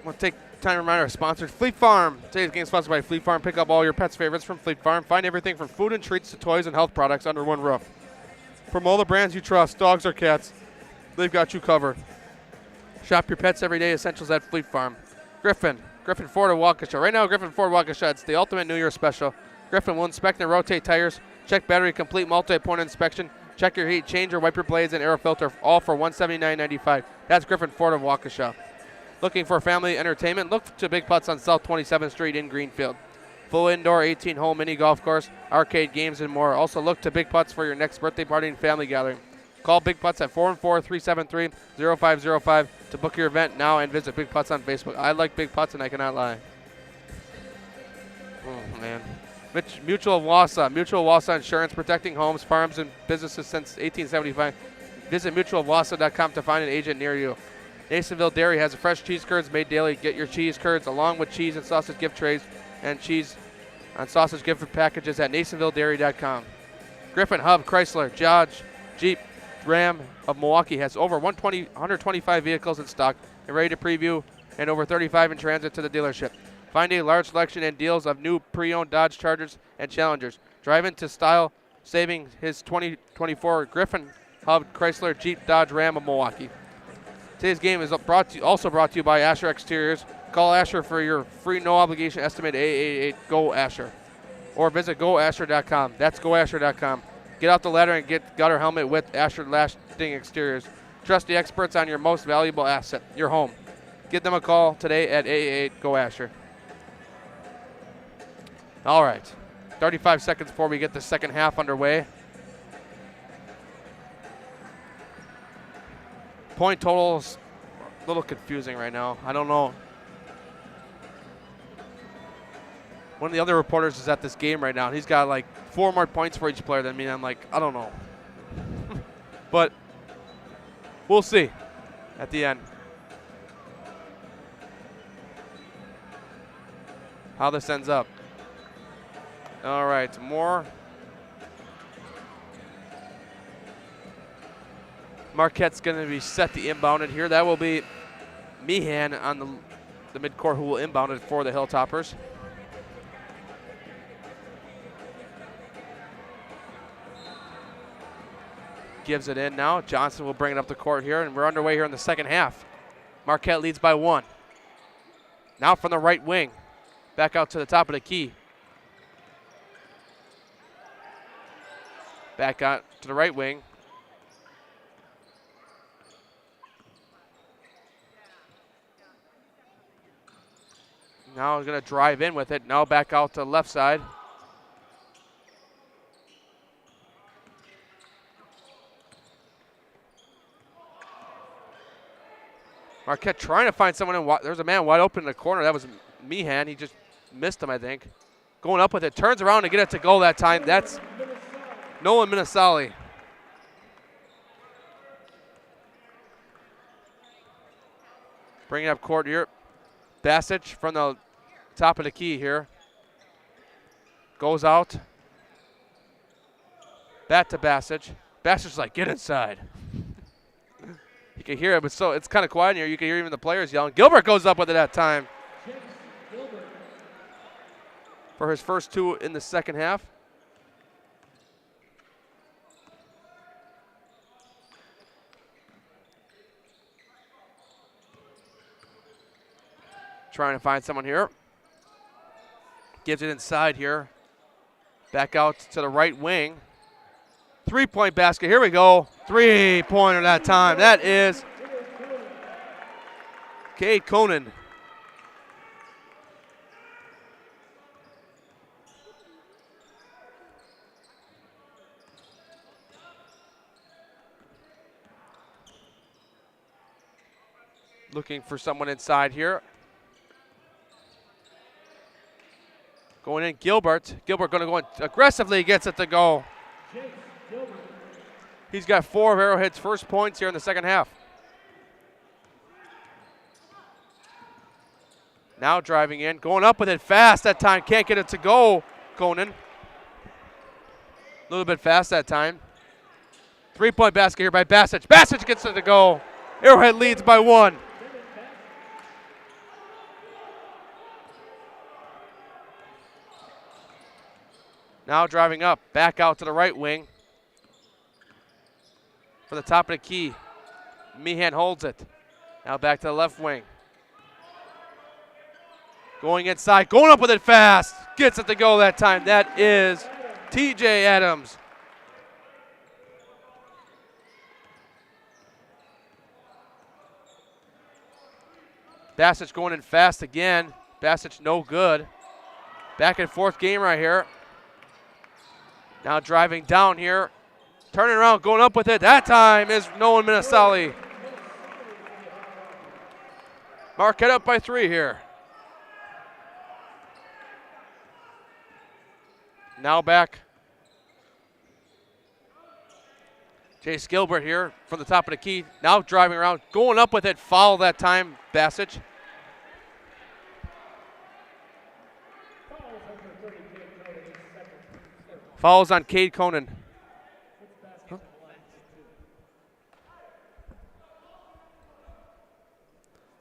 Speaker 1: I want to take time to remind our sponsors, Fleet Farm. Today's game is sponsored by Fleet Farm. Pick up all your pets' favorites from Fleet Farm. Find everything from food and treats to toys and health products under one roof. From all the brands you trust, dogs or cats, they've got you covered. Shop your pets' everyday essentials at Fleet Farm. Griffin Ford of Waukesha. Right now, Griffin Ford Waukesha, it's the ultimate New Year special. Griffin will inspect and rotate tires, check battery, complete multi-point inspection, check your heat, change your wiper blades and air filter, all for $179.95. That's Griffin Ford of Waukesha. Looking for family entertainment? Look to Big Putts on South 27th Street in Greenfield. Full indoor 18-hole mini golf course, arcade games, and more. Also look to Big Putts for your next birthday party and family gathering. Call Big Putts at 414-373-0505 to book your event now and visit Big Putts on Facebook. I like Big Putts and I cannot lie. Oh, man. Mutual of Wausau. Mutual of Wausau Insurance, protecting homes, farms, and businesses since 1875. Visit mutualofwausau.com to find an agent near you. Nasonville Dairy has fresh cheese curds made daily. Get your cheese curds along with cheese and sausage gift trays and cheese and sausage gift packages at nasonvilledairy.com. Griffin Hub Chrysler, Dodge, Jeep, Ram of Milwaukee has over 125 vehicles in stock and ready to preview, and over 35 in transit to the dealership. Find a large selection and deals of new pre-owned Dodge Chargers and Challengers. Drive into style, saving his 2024 Griffin Hub Chrysler Jeep Dodge Ram of Milwaukee. Today's game is also brought to you by Asher Exteriors. Call Asher for your free no-obligation estimate 888-GO-ASHER. Or visit goasher.com. That's goasher.com. Get out the ladder and get gutter helmet with Asher Lasting Exteriors. Trust the experts on your most valuable asset, your home. Give them a call today at 888-GO-ASHER. All right, 35 seconds before we get the second half underway. Point total's a little confusing right now. I don't know. One of the other reporters is at this game right now, and he's got like 4 more points for each player than me. And I'm like, I don't know. But we'll see at the end how this ends up. All right, more. Marquette's going to be set to inbound it here. That will be Meehan on the midcourt who will inbound it for the Hilltoppers. Gives it in now. Johnson will bring it up the court here, and we're underway here in the second half. Marquette leads by 1. Now from the right wing. Back out to the top of the key. Back out to the right wing. Now he's going to drive in with it. Now back out to the left side. Marquette trying to find someone in. There's a man wide open in the corner. That was Meehan. He just missed him, I think. Going up with it. Turns around to get it to goal that time. That's Nolan Minasali. Bringing up court here. Basic from the top of the key here. Goes out. Back to Basic. Basic's like, get inside. You can hear it, but it's kind of quiet in here. You can hear even the players yelling. Gilbert goes up with it that time. For his first 2 in the second half. Trying to find someone here. Gives it inside here. Back out to the right wing. 3-point basket. Here we go. 3-pointer that time. That is Cade Conan. Looking for someone inside here. Going in, Gilbert. Gilbert going to go in aggressively, gets it to go. He's got 4 of Arrowhead's first points here in the second half. Now driving in, going up with it fast that time. Can't get it to go, Conan. A little bit fast that time. 3-point basket here by Basic. Basic gets it to go. Arrowhead leads by 1. Now driving up, back out to the right wing. For the top of the key. Meehan holds it. Now back to the left wing. Going inside, going up with it fast. Gets it to go that time. That is TJ Adams. Basic going in fast again. Basic no good. Back and forth game right here. Now driving down here. Turning around, going up with it. That time is Nolan Minasali. Marquette up by 3 here. Now back. Chase Gilbert here from the top of the key. Now driving around, going up with it. Foul that time, Basic. Fouls on Cade Conan. Huh?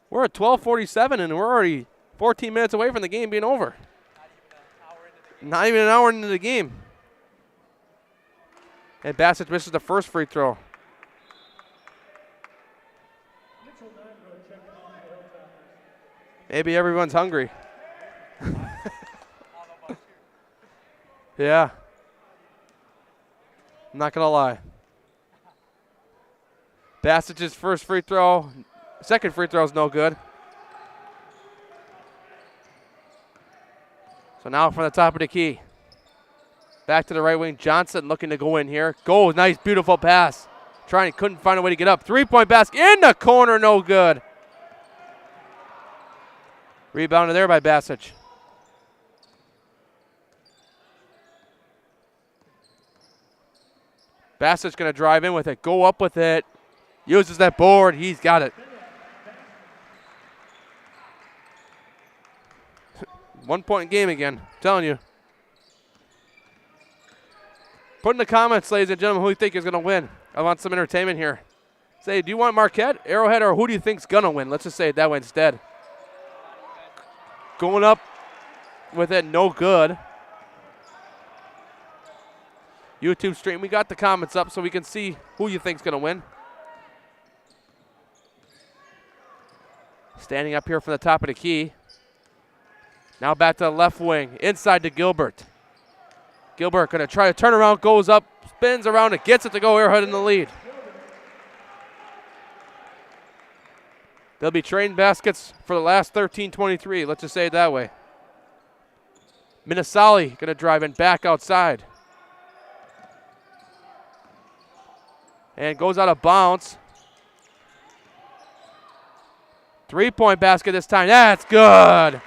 Speaker 1: We're at 12:47 and we're already 14 minutes away from the game being over. Not even an hour into the game. And Basic misses the first free throw. Maybe everyone's hungry. Yeah. I'm not going to lie. Basic's first free throw. Second free throw is no good. So now from the top of the key. Back to the right wing. Johnson looking to go in here. Goes. Nice, beautiful pass. Couldn't find a way to get up. 3-point basket in the corner. No good. Rebounded there by Basic. Bassett's going to drive in with it, go up with it, uses that board, he's got it. 1-point game again, I'm telling you. Put in the comments, ladies and gentlemen, who you think is going to win. I want some entertainment here. Say, do you want Marquette, Arrowhead, or who do you think's going to win? Let's just say it that way instead. Going up with it, no good. YouTube stream, we got the comments up so we can see who you think's going to win. Standing up here from the top of the key. Now back to the left wing, inside to Gilbert. Gilbert going to try to turn around, goes up, spins around, and gets it to go. Arrowhead in the lead. They'll be trading baskets for the last 13-23. Let's just say it that way. Minnesali going to drive in back outside. And goes out of bounds. 3-point basket this time. That's good.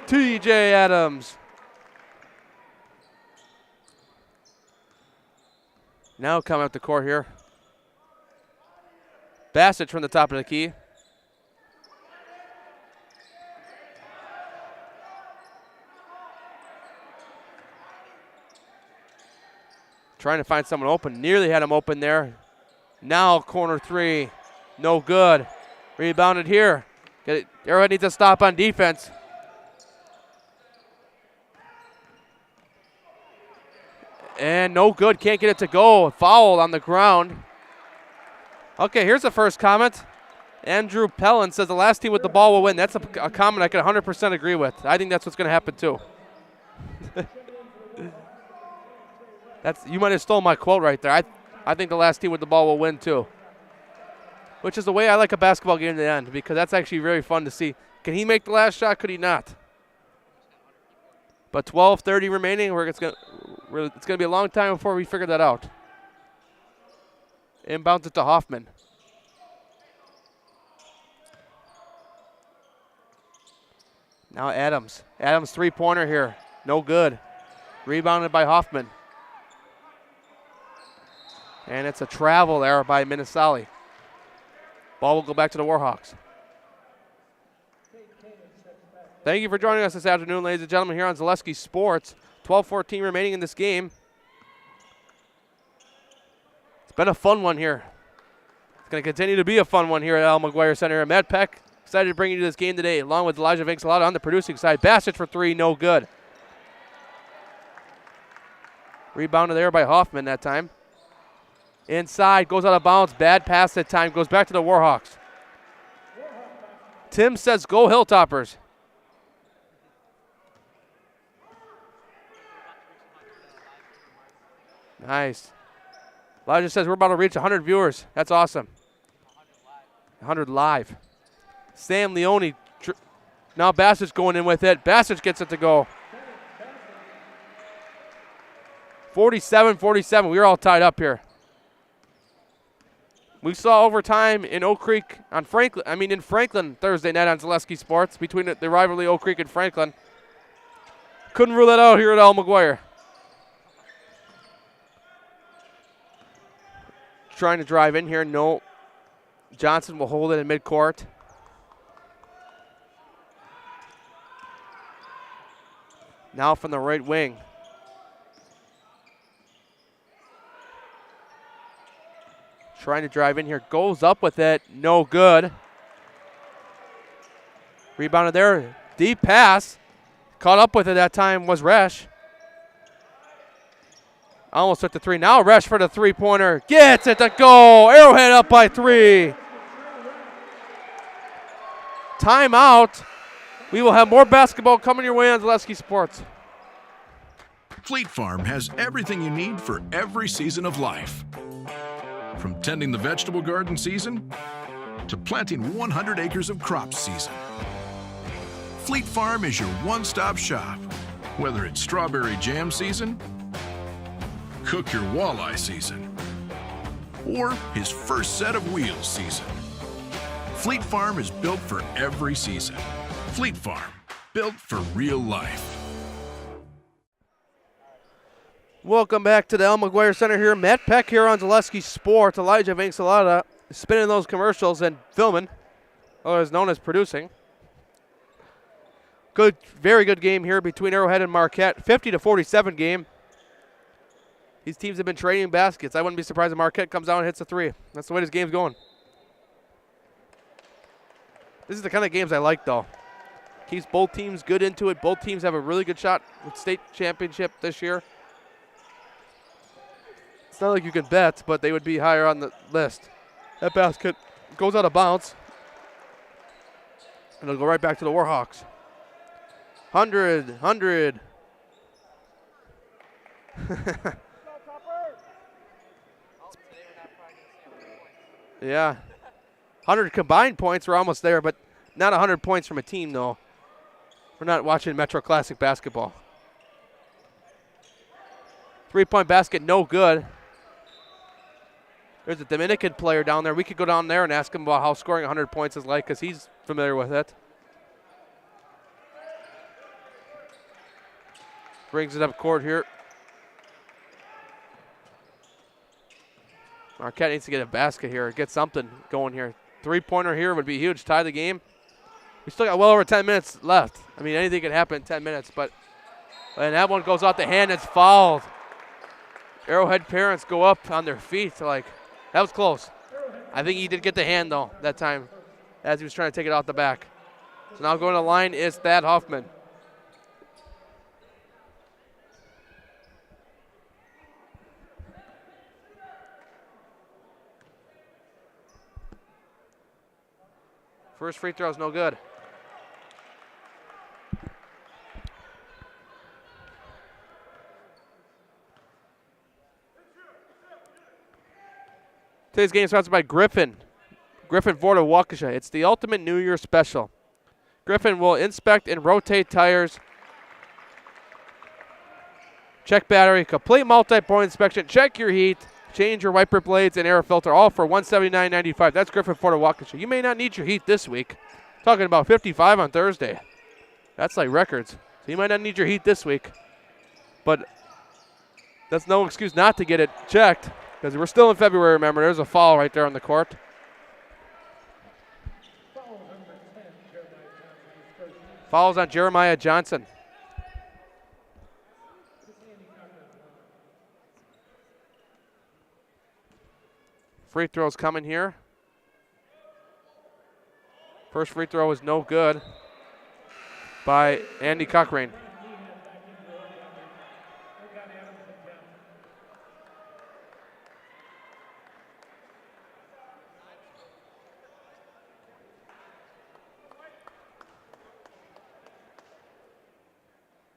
Speaker 1: TJ Adams. Now coming up the court here. Bassett from the top of the key. Trying to find someone open. Nearly had him open there. Now corner three. No good. Rebounded here. Arrowhead needs to stop on defense. And no good. Can't get it to go. Foul on the ground. Okay, here's the first comment. Andrew Pellin says the last team with the ball will win. That's a comment I can 100% agree with. I think that's what's going to happen too. You might have stole my quote right there. I think the last team with the ball will win too. Which is the way I like a basketball game to end, because that's actually very fun to see. Can he make the last shot? Could he not? But 12:30 remaining. It's going to be a long time before we figure that out. Inbounds it to Hoffman. Now Adams. Adams three-pointer here. No good. Rebounded by Hoffman. And it's a travel error by Minnesali. Ball will go back to the Warhawks. Thank you for joining us this afternoon, ladies and gentlemen, here on Zaleski Sports. 12:14 remaining in this game. It's been a fun one here. It's going to continue to be a fun one here at Al McGuire Center. Matt Peck excited to bring you to this game today, along with Elijah Vincelata on the producing side. Bassett for three, no good. Rebounded there by Hoffman that time. Inside, goes out of bounds. Bad pass that time. Goes back to the Warhawks. Tim says, go Hilltoppers. Nice. Elijah says, we're about to reach 100 viewers. That's awesome. 100 live. Sam Leone. Now Bassett's going in with it. Bassett gets it to go. 47-47. We're all tied up here. We saw overtime in Oak Creek in Franklin Thursday night on Zaleski Sports between the rivalry Oak Creek and Franklin. Couldn't rule that out here at Al McGuire. Trying to drive in here. No. Johnson will hold it in midcourt. Now from the right wing. Trying to drive in here. Goes up with it. No good. Rebounded there. Deep pass. Caught up with it that time was Resch. Almost took the three. Now Resch for the three-pointer. Gets it to go. Arrowhead up by three. Timeout. We will have more basketball coming your way on Zaleski Sports.
Speaker 5: Fleet Farm has everything you need for every season of life. From tending the vegetable garden season to planting 100 acres of crops season. Fleet Farm is your one-stop shop. Whether it's strawberry jam season, cook your walleye season, or his first set of wheels season. Fleet Farm is built for every season. Fleet Farm, built for real life.
Speaker 1: Welcome back to the Al McGuire Center here. Matt Peck here on Zaleski Sports. Elijah Vincelata spinning those commercials and filming, otherwise known as producing. Good, very good game here between Arrowhead and Marquette. 50-47 game. These teams have been trading baskets. I wouldn't be surprised if Marquette comes out and hits a three. That's the way this game's going. This is the kind of games I like, though. Keeps both teams good into it. Both teams have a really good shot at state championship this year. It's not like you can bet, but they would be higher on the list. That basket goes out of bounds. And it'll go right back to the Warhawks. 100. Yeah. 100 combined points. We're almost there, but not 100 points from a team, though. We're not watching Metro Classic basketball. 3-point basket, no good. There's a Dominican player down there. We could go down there and ask him about how scoring 100 points is like, because he's familiar with it. Brings it up court here. Marquette needs to get a basket here, get something going here. 3-pointer here would be huge, tie the game. We still got well over 10 minutes left. I mean, anything can happen in 10 minutes, but and that one goes off the hand. It's fouled. Arrowhead parents go up on their feet like, that was close. I think he did get the hand, though, that time, as he was trying to take it out the back. So now going to the line is Thad Hoffman. First free throw is no good. Today's game is sponsored by Griffin Ford of Waukesha. It's the ultimate New Year special. Griffin will inspect and rotate tires, check battery, complete multi-point inspection, check your heat, change your wiper blades and air filter, all for $179.95. That's Griffin Ford of Waukesha. You may not need your heat this week. Talking about 55 on Thursday. That's like records. So you might not need your heat this week. But that's no excuse not to get it checked, because we're still in February, remember. There's a foul right there on the court. Fouls on Jeremiah Johnson. Free throws coming here. First free throw is no good by Andy Cochrane.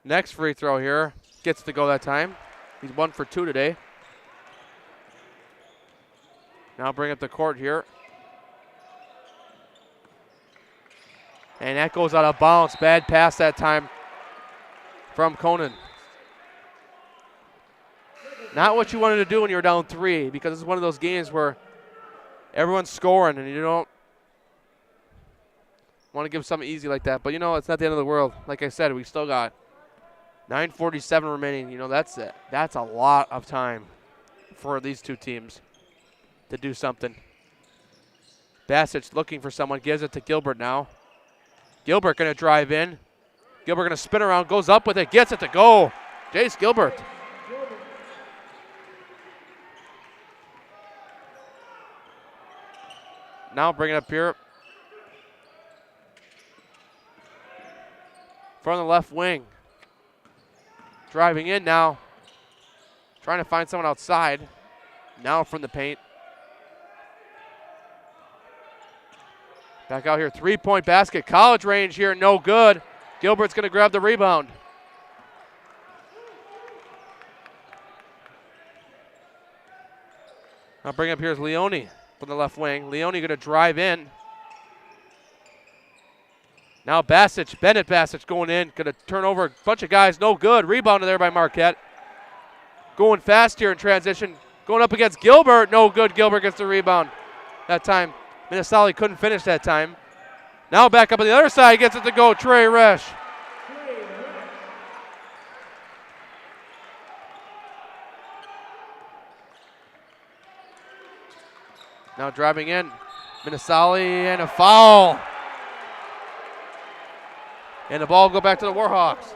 Speaker 1: Next free throw here. Gets to go that time. He's 1 for 2 today. Now bring up the court here. And that goes out of bounds. Bad pass that time from Conan. Not what you wanted to do when you were down 3, because it's one of those games where everyone's scoring and you don't want to give something easy like that. But, you know, it's not the end of the world. Like I said, we still got 9:47 remaining. You know, that's it. That's a lot of time for these two teams to do something. Bassett's looking for someone, gives it to Gilbert now. Gilbert going to drive in. Gilbert going to spin around, goes up with it, gets it to go. Jace Gilbert. Now bring it up here. From the left wing. Driving in now. Trying to find someone outside. Now from the paint. Back out here, 3-point basket. College range here, no good. Gilbert's going to grab the rebound. Now bring up here is Leone from the left wing. Leone going to drive in. Now Bassett, Bennett Bassett going in. Going to turn over a bunch of guys, no good. Rebounded there by Marquette. Going fast here in transition. Going up against Gilbert, no good. Gilbert gets the rebound that time. Minnesota couldn't finish that time. Now back up on the other side, gets it to go, Trey Resch. Now driving in, Minnesota and a foul. And the ball will go back to the Warhawks.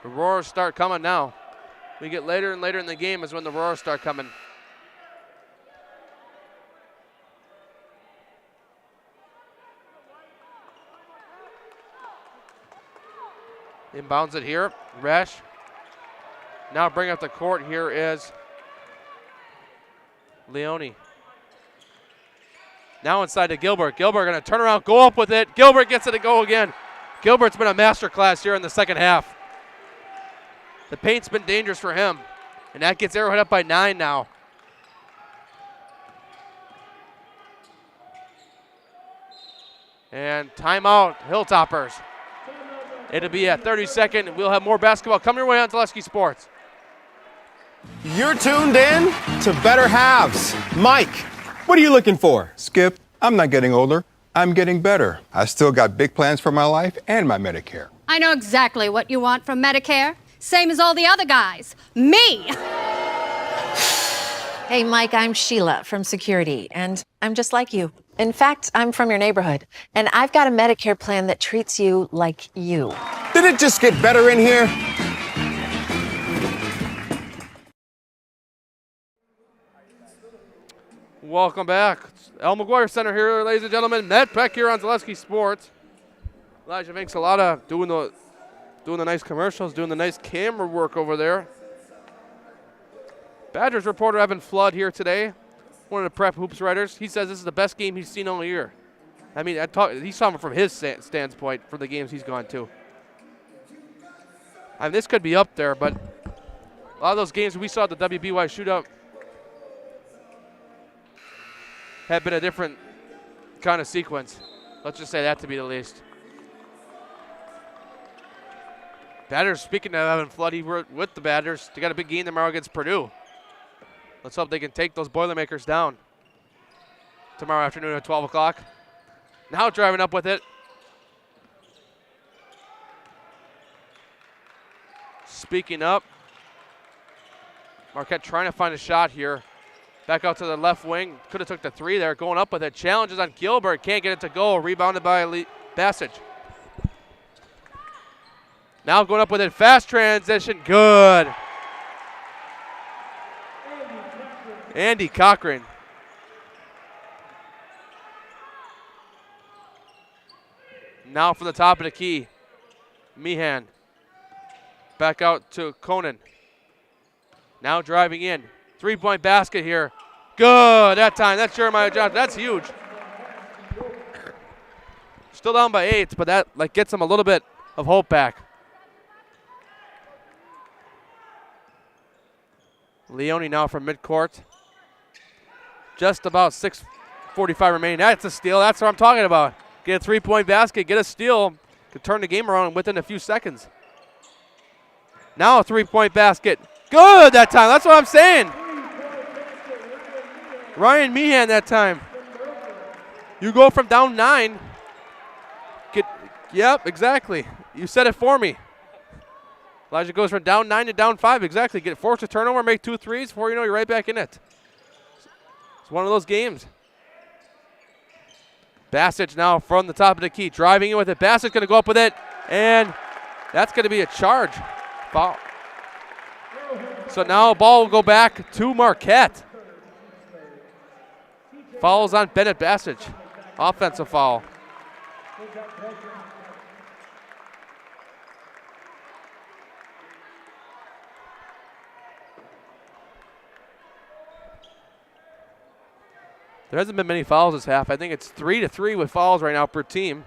Speaker 1: The Roars start coming now. We get later and later in the game is when the Roars start coming. Inbounds it here, Resch. Now bring up the court here is Leone. Now inside to Gilbert. Gilbert going to turn around, go up with it. Gilbert gets it to go again. Gilbert's been a masterclass here in the second half. The paint's been dangerous for him. And that gets Arrowhead up by 9 now. And timeout, Hilltoppers. It'll be a 30-second. We'll have more basketball coming your way on Zaleski Sports.
Speaker 15: You're tuned in to Better Halves. Mike, what are you looking for?
Speaker 16: Skip, I'm not getting older. I'm getting better. I still got big plans for my life and my Medicare.
Speaker 17: I know exactly what you want from Medicare. Same as all the other guys. Me!
Speaker 18: Hey, Mike, I'm Sheila from Security, and I'm just like you. In fact, I'm from your neighborhood, and I've got a Medicare plan that treats you like you.
Speaker 15: Did it just get better in here?
Speaker 1: Welcome back. Al McGuire Center here, ladies and gentlemen. Matt Peck here on Zaleski Sports. Elijah Vinks, a lot of doing the nice commercials, doing the nice camera work over there. Badgers reporter Evan Flood here today, one of the Prep Hoops writers. He says this is the best game he's seen all year. I mean, he's talking from his standpoint for the games he's gone to. I mean, this could be up there, but a lot of those games we saw at the WBY shootout have been a different kind of sequence. Let's just say that to be the least. Badgers, speaking of Evan Flood, he worked with the Badgers. They got a big game tomorrow against Purdue. Let's hope they can take those Boilermakers down tomorrow afternoon at 12 o'clock. Now driving up with it. Speaking up. Marquette trying to find a shot here. Back out to the left wing. Could have took the 3 there. Going up with it. Challenges on Gilbert. Can't get it to go. Rebounded by Bassage. Now going up with it. Fast transition. Good. Andy Cochran. Now from the top of the key. Meehan. Back out to Conan. Now driving in. 3-point basket here. Good that time. That's Jeremiah Johnson. That's huge. Still down by 8, but that gets them a little bit of hope back. Leone now from midcourt. Just about 6:45 remaining. That's a steal. That's what I'm talking about. Get a 3-point basket, get a steal, could turn the game around within a few seconds. Now a 3-point basket. Good that time. That's what I'm saying. Ryan Meehan that time. You go from down 9. Yep, exactly. You said it for me. Elijah goes from down 9 to down 5. Exactly. Force a turnover, make 2 threes. Before you know, you're right back in it. It's one of those games. Bassage now from the top of the key, driving in with it. Bassage going to go up with it, and that's going to be a charge. Foul. So now ball will go back to Marquette. Fouls on Bennett Bassage. Offensive foul. There hasn't been many fouls this half. I think it's 3-3 with fouls right now per team.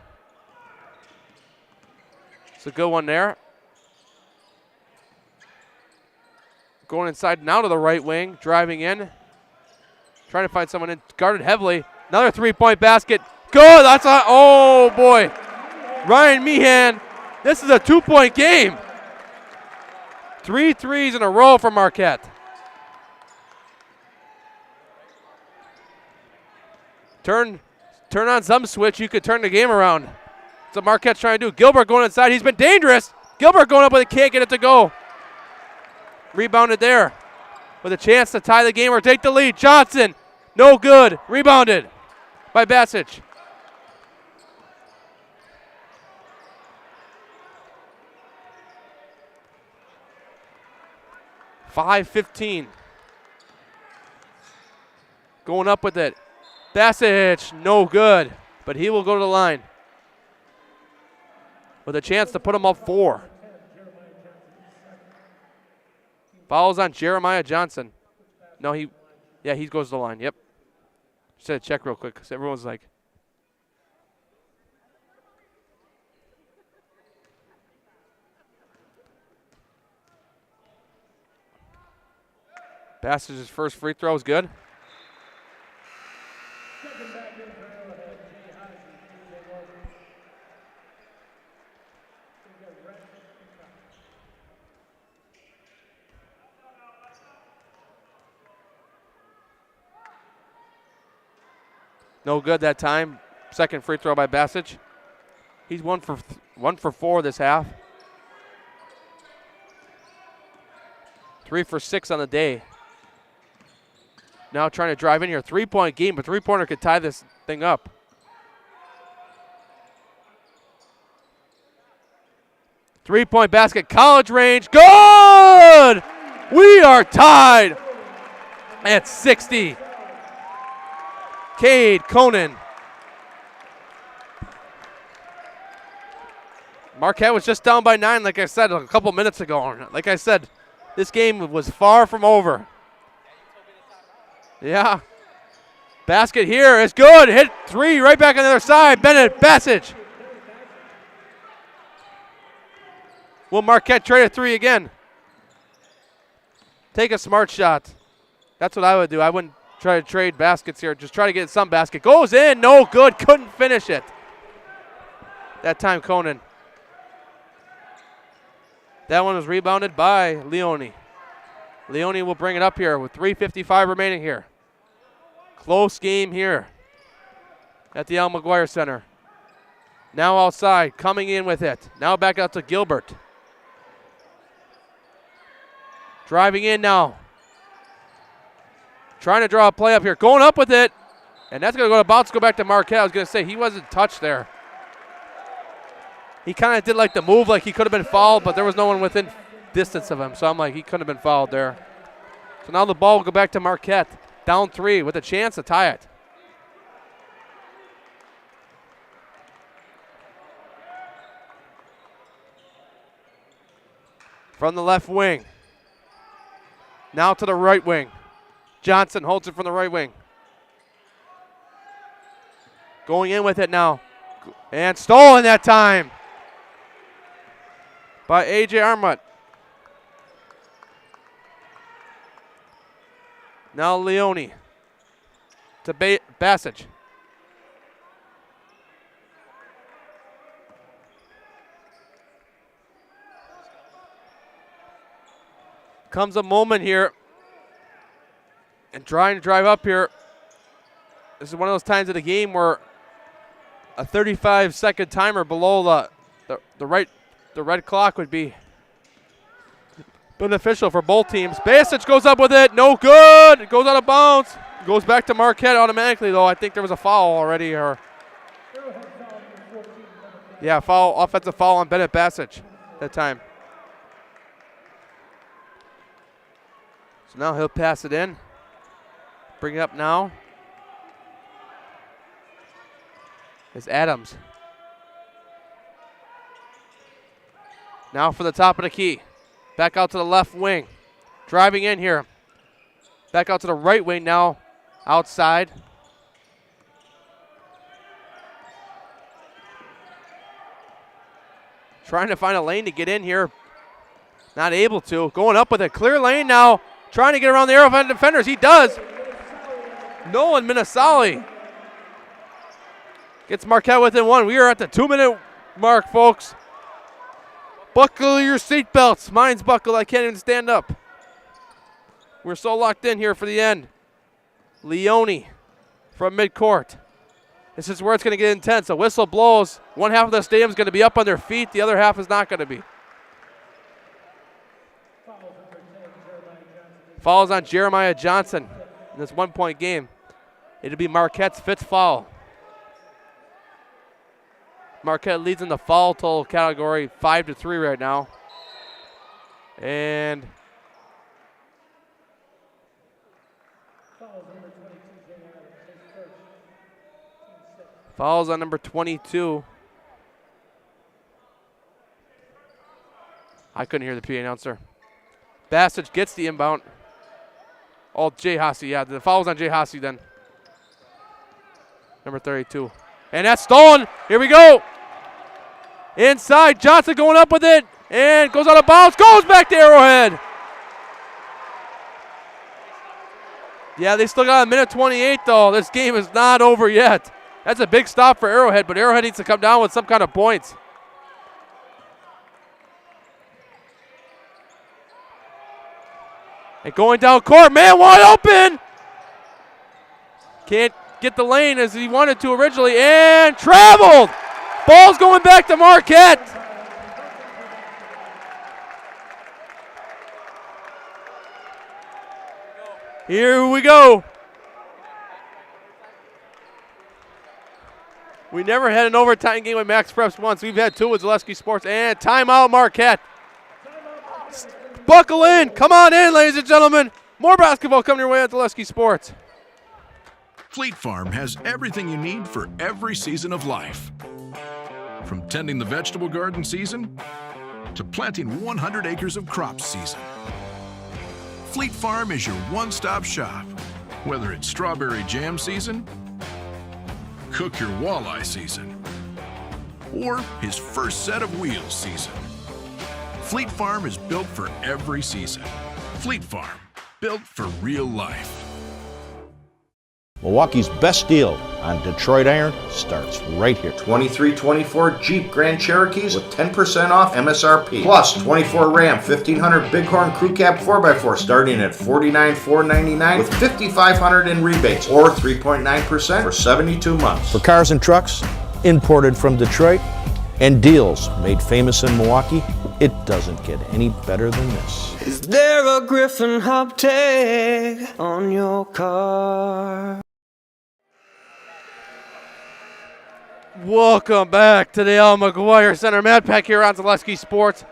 Speaker 1: It's a good one there. Going inside now to the right wing, driving in. Trying to find someone in, guarded heavily. Another 3-point basket. Good, that's a, oh boy. Ryan Meehan, this is a 2-point game. 3 threes in a row for Marquette. Turn on some switch, you could turn the game around. That's what Marquette's trying to do. Gilbert going inside, he's been dangerous. Gilbert going up with it, can't get it to go. Rebounded there with a chance to tie the game or take the lead. Johnson, no good. Rebounded by Bassage. .5:15. Going up with it. Bassage, no good, but he will go to the line with a chance to put him up 4. Fouls on Jeremiah Johnson. No, he goes to the line. Yep. Just had to check real quick because everyone's like. Bassage's first free throw is good. No good that time. Second free throw by Bassage. He's 1 for 4 this half. 3 for 6 on the day. Now trying to drive in here. 3-point game, but three-pointer could tie this thing up. Three-point basket, college range, good! We are tied at 60. Cade Conan. Marquette was just down by 9, like I said a couple minutes ago. Like I said, this game was far from over. Yeah. Basket here is good. Hit 3 right back on the other side. Bennett, Bassage. Will Marquette trade a 3 again? Take a smart shot. That's what I would do. I wouldn't try to trade baskets here. Just try to get some basket. Goes in. No good. Couldn't finish it. That time, Conan. That one was rebounded by Leone. Leone will bring it up here with 3:55 remaining here. Close game here at the Al McGuire Center. Now outside, coming in with it. Now back out to Gilbert. Driving in now. Trying to draw a play up here. Going up with it. And that's going to go back to Marquette. I was going to say he wasn't touched there. He kind of did like the move like he could have been fouled, but there was no one within distance of him. So I'm like, he couldn't have been fouled there. So now the ball will go back to Marquette. Down 3 with a chance to tie it. From the left wing. Now to the right wing. Johnson holds it from the right wing. Going in with it now. And stolen that time by A.J. Armut. Now Leone to Bassage. Comes a moment here and trying to drive up here. This is one of those times of the game where a 35-second timer below the red clock would be beneficial for both teams. Bassage goes up with it. No good. It goes out of bounds. Goes back to Marquette automatically, though. I think there was a foul already. Yeah, offensive foul on Bennett Bassage that time. So now he'll pass it in. Bring it up now. It's Adams. Now for the top of the key. Back out to the left wing. Driving in here. Back out to the right wing now. Outside. Trying to find a lane to get in here. Not able to. Going up with a clear lane now. Trying to get around the Arrowhead defenders. He does. Nolan Minasali gets Marquette within 1. We are at the 2-minute mark, folks. Buckle your seatbelts. Mine's buckled. I can't even stand up. We're so locked in here for the end. Leone from midcourt. This is where it's going to get intense. A whistle blows. One half of the stadium is going to be up on their feet. The other half is not going to be. Fouls on Jeremiah Johnson in this 1-point game. It'll be Marquette's 5th foul. Marquette leads in the foul total category 5-3 right now. And fouls on number 22. I couldn't hear the PA announcer. Bassage gets the inbound. Oh, Jay Hasse. Yeah, the foul's on Jay Hasse then. Number 32. And that's stolen. Here we go. Inside. Johnson going up with it. And goes out of bounds. Goes back to Arrowhead. Yeah, they still got a minute 28, though. This game is not over yet. That's a big stop for Arrowhead, but Arrowhead needs to come down with some kind of points. And going down court, man wide open. Can't get the lane as he wanted to originally, and traveled. Ball's going back to Marquette. Here we go. We never had an overtime game with Max Preps once. We've had two with Zaleski Sports. And timeout, Marquette. Buckle in. Come on in, ladies and gentlemen. More basketball coming your way at Zaleski Sports.
Speaker 5: Fleet Farm has everything you need for every season of life. From tending the vegetable garden season to planting 100 acres of crops season. Fleet Farm is your one-stop shop. Whether it's strawberry jam season, cook your walleye season, or his first set of wheels season. Fleet Farm is built for every season. Fleet Farm, built for real life.
Speaker 6: Milwaukee's best deal on Detroit iron starts right here.
Speaker 7: 2324 Jeep Grand Cherokees with 10% off MSRP. Plus 24 Ram 1500 Bighorn Crew Cab 4x4 starting at $49,499 with $5,500 in rebates or 3.9% for 72 months.
Speaker 6: For cars and trucks, imported from Detroit, and deals made famous in Milwaukee, it doesn't get any better than this.
Speaker 19: Is there a Griffin hub tag on your car?
Speaker 1: Welcome back to the Al McGuire Center. Matt Peck here on Zaleski Sports.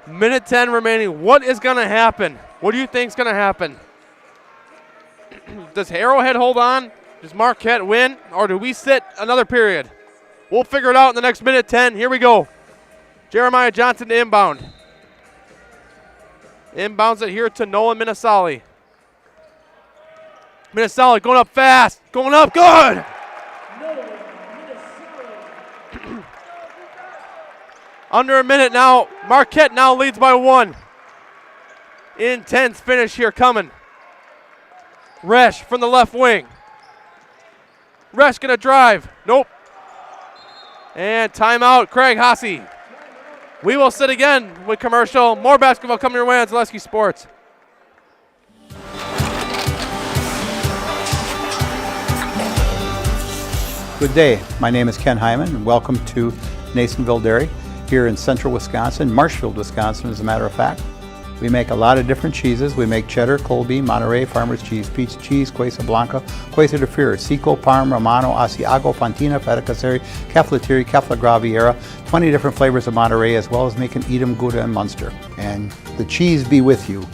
Speaker 1: Minute 10 remaining. What is going to happen? What do you think is going to happen? Does Arrowhead hold on? Does Marquette win? Or do we sit another period? We'll figure it out in the next minute 10. Here we go. Jeremiah Johnson to inbound. Inbounds it here to Nolan Minasali. Minasali going up fast. Going up good. Under a minute now. Marquette now leads by 1. Intense finish here coming. Resch from the left wing. Resch gonna drive. Nope. And timeout, Craig Hasse. We will sit again with commercial. More basketball coming your way on Zaleski Sports.
Speaker 3: Good day. My name is Ken Hyman, and welcome to Nasonville Dairy here in central Wisconsin, Marshfield, Wisconsin, as a matter of fact. We make a lot of different cheeses. We make cheddar, Colby, Monterey, Farmer's Cheese, Peach Cheese, Quesa Blanca, Quesa de Freer, Seco, Parm, Romano, Asiago, Fontina, Feta Caseri, Caflateri, Cafla Graviera, 20 different flavors of Monterey, as well as making Edam, Gouda, and Munster. And the cheese be with you.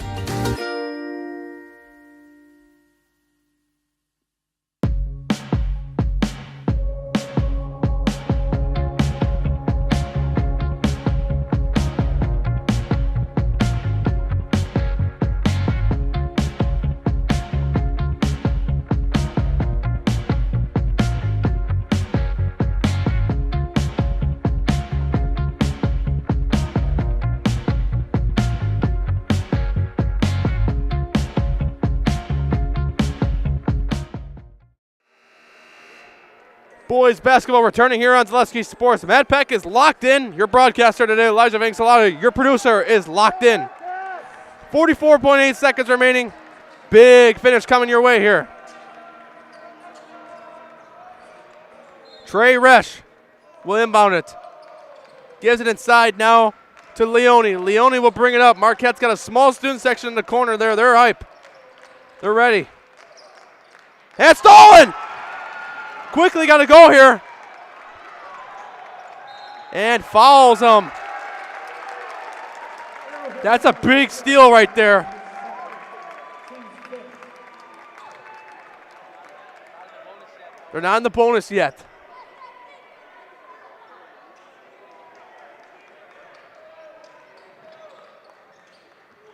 Speaker 1: Boys basketball returning here on Zaleski Sports. Matt Peck is locked in. Your broadcaster today, Elijah Vangsalata. Your producer is locked in. 44.8 seconds remaining. Big finish coming your way here. Trey Resch will inbound it. Gives it inside now to Leone. Leone will bring it up. Marquette's got a small student section in the corner there. They're hype. They're ready. And stolen! Quickly got to go here. And fouls him. That's a big steal right there. They're not in the bonus yet.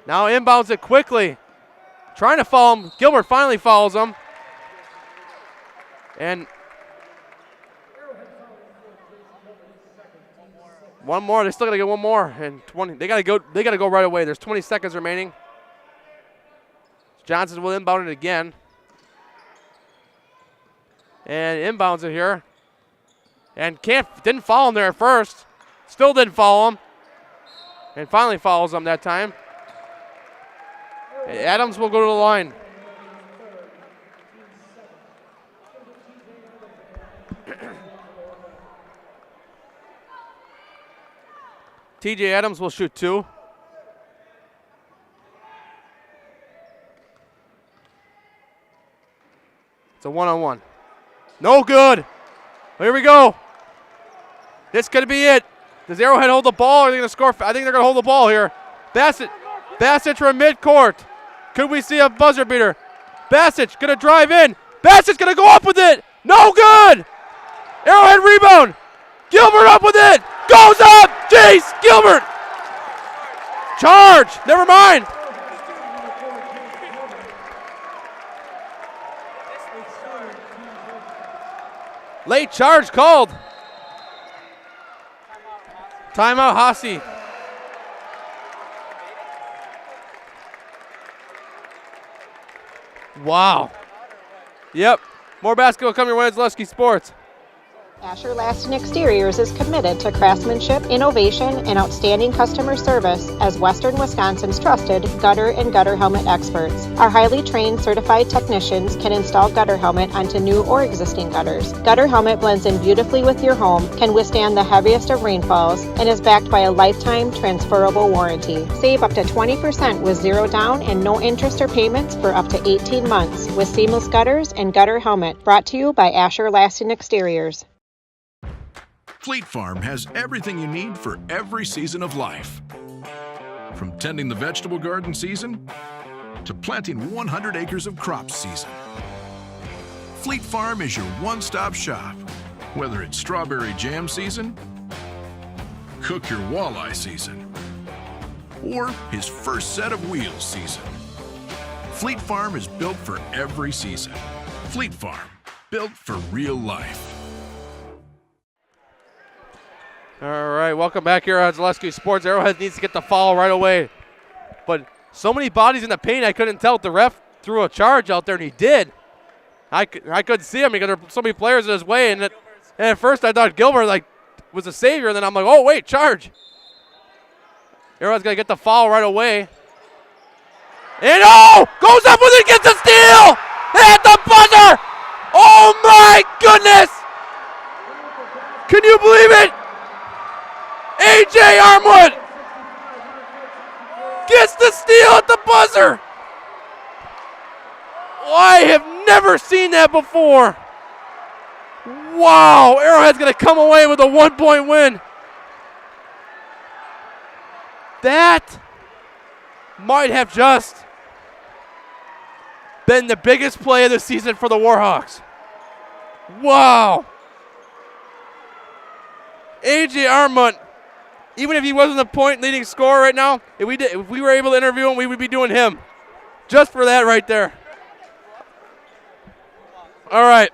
Speaker 1: Now inbounds it quickly. Trying to foul him. Gilbert finally fouls him. And one more. They still got to get one more. And 20. They got to go right away. There's 20 seconds remaining. Johnson will inbound it again. And inbounds it here. And didn't foul him there at first. Still didn't foul him. And finally fouls him that time. Adams will go to the line. TJ Adams will shoot 2. It's a 1-on-1. No good. Here we go. This could be it. Does Arrowhead hold the ball or are they going to score? I think they're going to hold the ball here. Bassett from midcourt. Could we see a buzzer beater? Bassett going to drive in. Bassett's going to go up with it. No good. Arrowhead rebound. Gilbert up with it. Goes up. Jace Gilbert. Charge. Never mind. Late charge called. Timeout, Hossie. Wow. Yep. More basketball coming your way. Zaleski Sports.
Speaker 4: Asher Lasting Exteriors is committed to craftsmanship, innovation, and outstanding customer service as Western Wisconsin's trusted gutter and gutter helmet experts. Our highly trained certified technicians can install gutter helmet onto new or existing gutters. Gutter helmet blends in beautifully with your home, can withstand the heaviest of rainfalls, and is backed by a lifetime transferable warranty. Save up to 20% with zero down and no interest or payments for up to 18 months with seamless gutters and gutter helmet. Brought to you by Asher Lasting Exteriors.
Speaker 5: Fleet Farm has everything you need for every season of life. From tending the vegetable garden season to planting 100 acres of crops season. Fleet Farm is your one-stop shop. Whether it's strawberry jam season, cook your walleye season, or his first set of wheels season. Fleet Farm is built for every season. Fleet Farm, built for real life.
Speaker 1: All right, welcome back here on Zaleski Sports. Arrowhead needs to get the foul right away. But so many bodies in the paint, I couldn't tell if the ref threw a charge out there, and he did. I couldn't see him because there were so many players in his way. And at first I thought Gilbert was a savior, and then I'm like, oh, wait, charge. Arrowhead's going to get the foul right away. And goes up with it, gets a steal! At the buzzer! Oh, my goodness! Can you believe it? A.J. Armwood gets the steal at the buzzer. I have never seen that before. Wow, Arrowhead's going to come away with a 1-point win. That might have just been the biggest play of the season for the Warhawks. Wow. A.J. Armwood. Even if he wasn't the point leading scorer right now, if we were able to interview him, we would be doing him. Just for that right there. All right.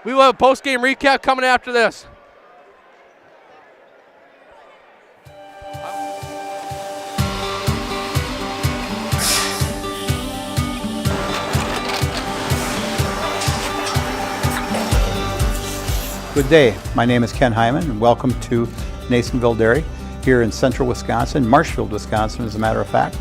Speaker 1: We will have a post-game recap coming after this.
Speaker 3: Good day. My name is Ken Hyman, and welcome to Nasonville Dairy here in central Wisconsin, Marshfield, Wisconsin, as a matter of fact.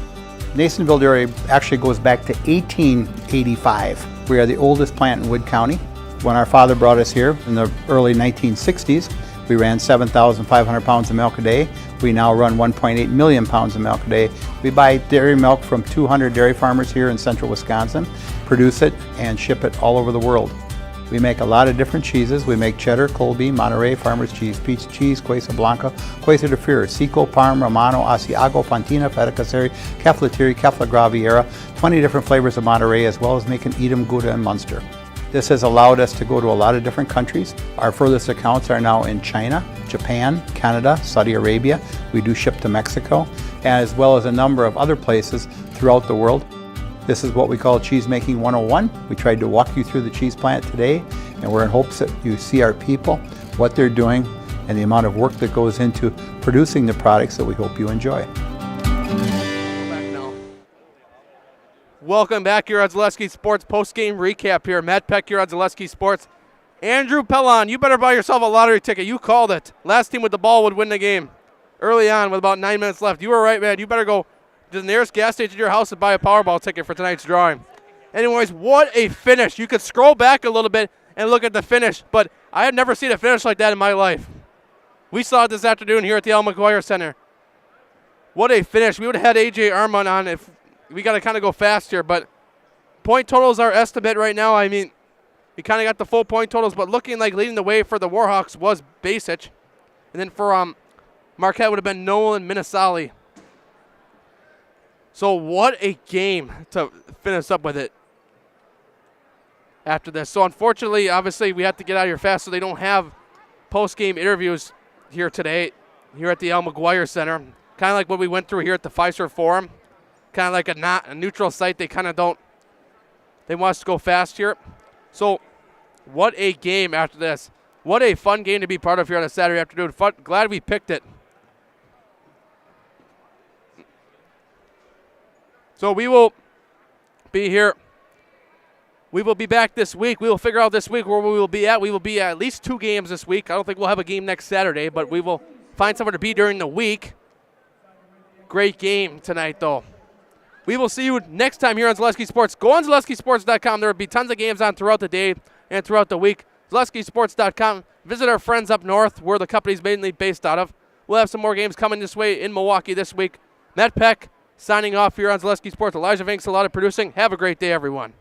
Speaker 3: Nasonville Dairy actually goes back to 1885. We are the oldest plant in Wood County. When our father brought us here in the early 1960s, we ran 7,500 pounds of milk a day. We now run 1.8 million pounds of milk a day. We buy dairy milk from 200 dairy farmers here in central Wisconsin, produce it, and ship it all over the world. We make a lot of different cheeses. We make cheddar, Colby, Monterey, Farmer's Cheese, Peach Cheese, Quesa Blanca, Quesa de Freer, Seco, Parm, Romano, Asiago, Fontina, Feta Caseri, Caflateri, Cafla Graviera, 20 different flavors of Monterey, as well as making Edam, Gouda, and Munster. This has allowed us to go to a lot of different countries. Our furthest accounts are now in China, Japan, Canada, Saudi Arabia. We do ship to Mexico, as well as a number of other places throughout the world. This is what we call Cheese Making 101. We tried to walk you through the cheese plant today, and we're in hopes that you see our people, what they're doing, and the amount of work that goes into producing the products that we hope you enjoy.
Speaker 1: Welcome back here on Zaleski Sports post-game recap here. Matt Peck here on Zaleski Sports. Andrew Pellon, you better buy yourself a lottery ticket. You called it. Last team with the ball would win the game early on with about 9 minutes left. You were right, man. You better go to the nearest gas station to your house and buy a Powerball ticket for tonight's drawing. Anyways, what a finish. You could scroll back a little bit and look at the finish, but I had never seen a finish like that in my life. We saw it this afternoon here at the Al McGuire Center. What a finish. We would have had A.J. Armand on if we got to kind of go fast here, but point totals are estimate right now. I mean, we kind of got the full point totals, but looking like leading the way for the Warhawks was Basic. And then for Marquette would have been Nolan Minasali. So what a game to finish up with it after this. So unfortunately, obviously, we have to get out of here fast, so they don't have post-game interviews here today here at the Al McGuire Center. Kind of like what we went through here at the Fiserv Forum. Kind of like a neutral site. They kind of don't. They want us to go fast here. So what a game after this. What a fun game to be part of here on a Saturday afternoon. Glad we picked it. So we will be here. We will be back this week. We will figure out this week where we will be at. We will be at least 2 games this week. I don't think we'll have a game next Saturday, but we will find somewhere to be during the week. Great game tonight, though. We will see you next time here on Zaleski Sports. Go on ZaleskiSports.com. There will be tons of games on throughout the day and throughout the week. ZaleskiSports.com. Visit our friends up north where the company's mainly based out of. We'll have some more games coming this way in Milwaukee this week. Matt Peck signing off here on Zaleski Sports. Elijah Vinks, a lot of producing. Have a great day, everyone.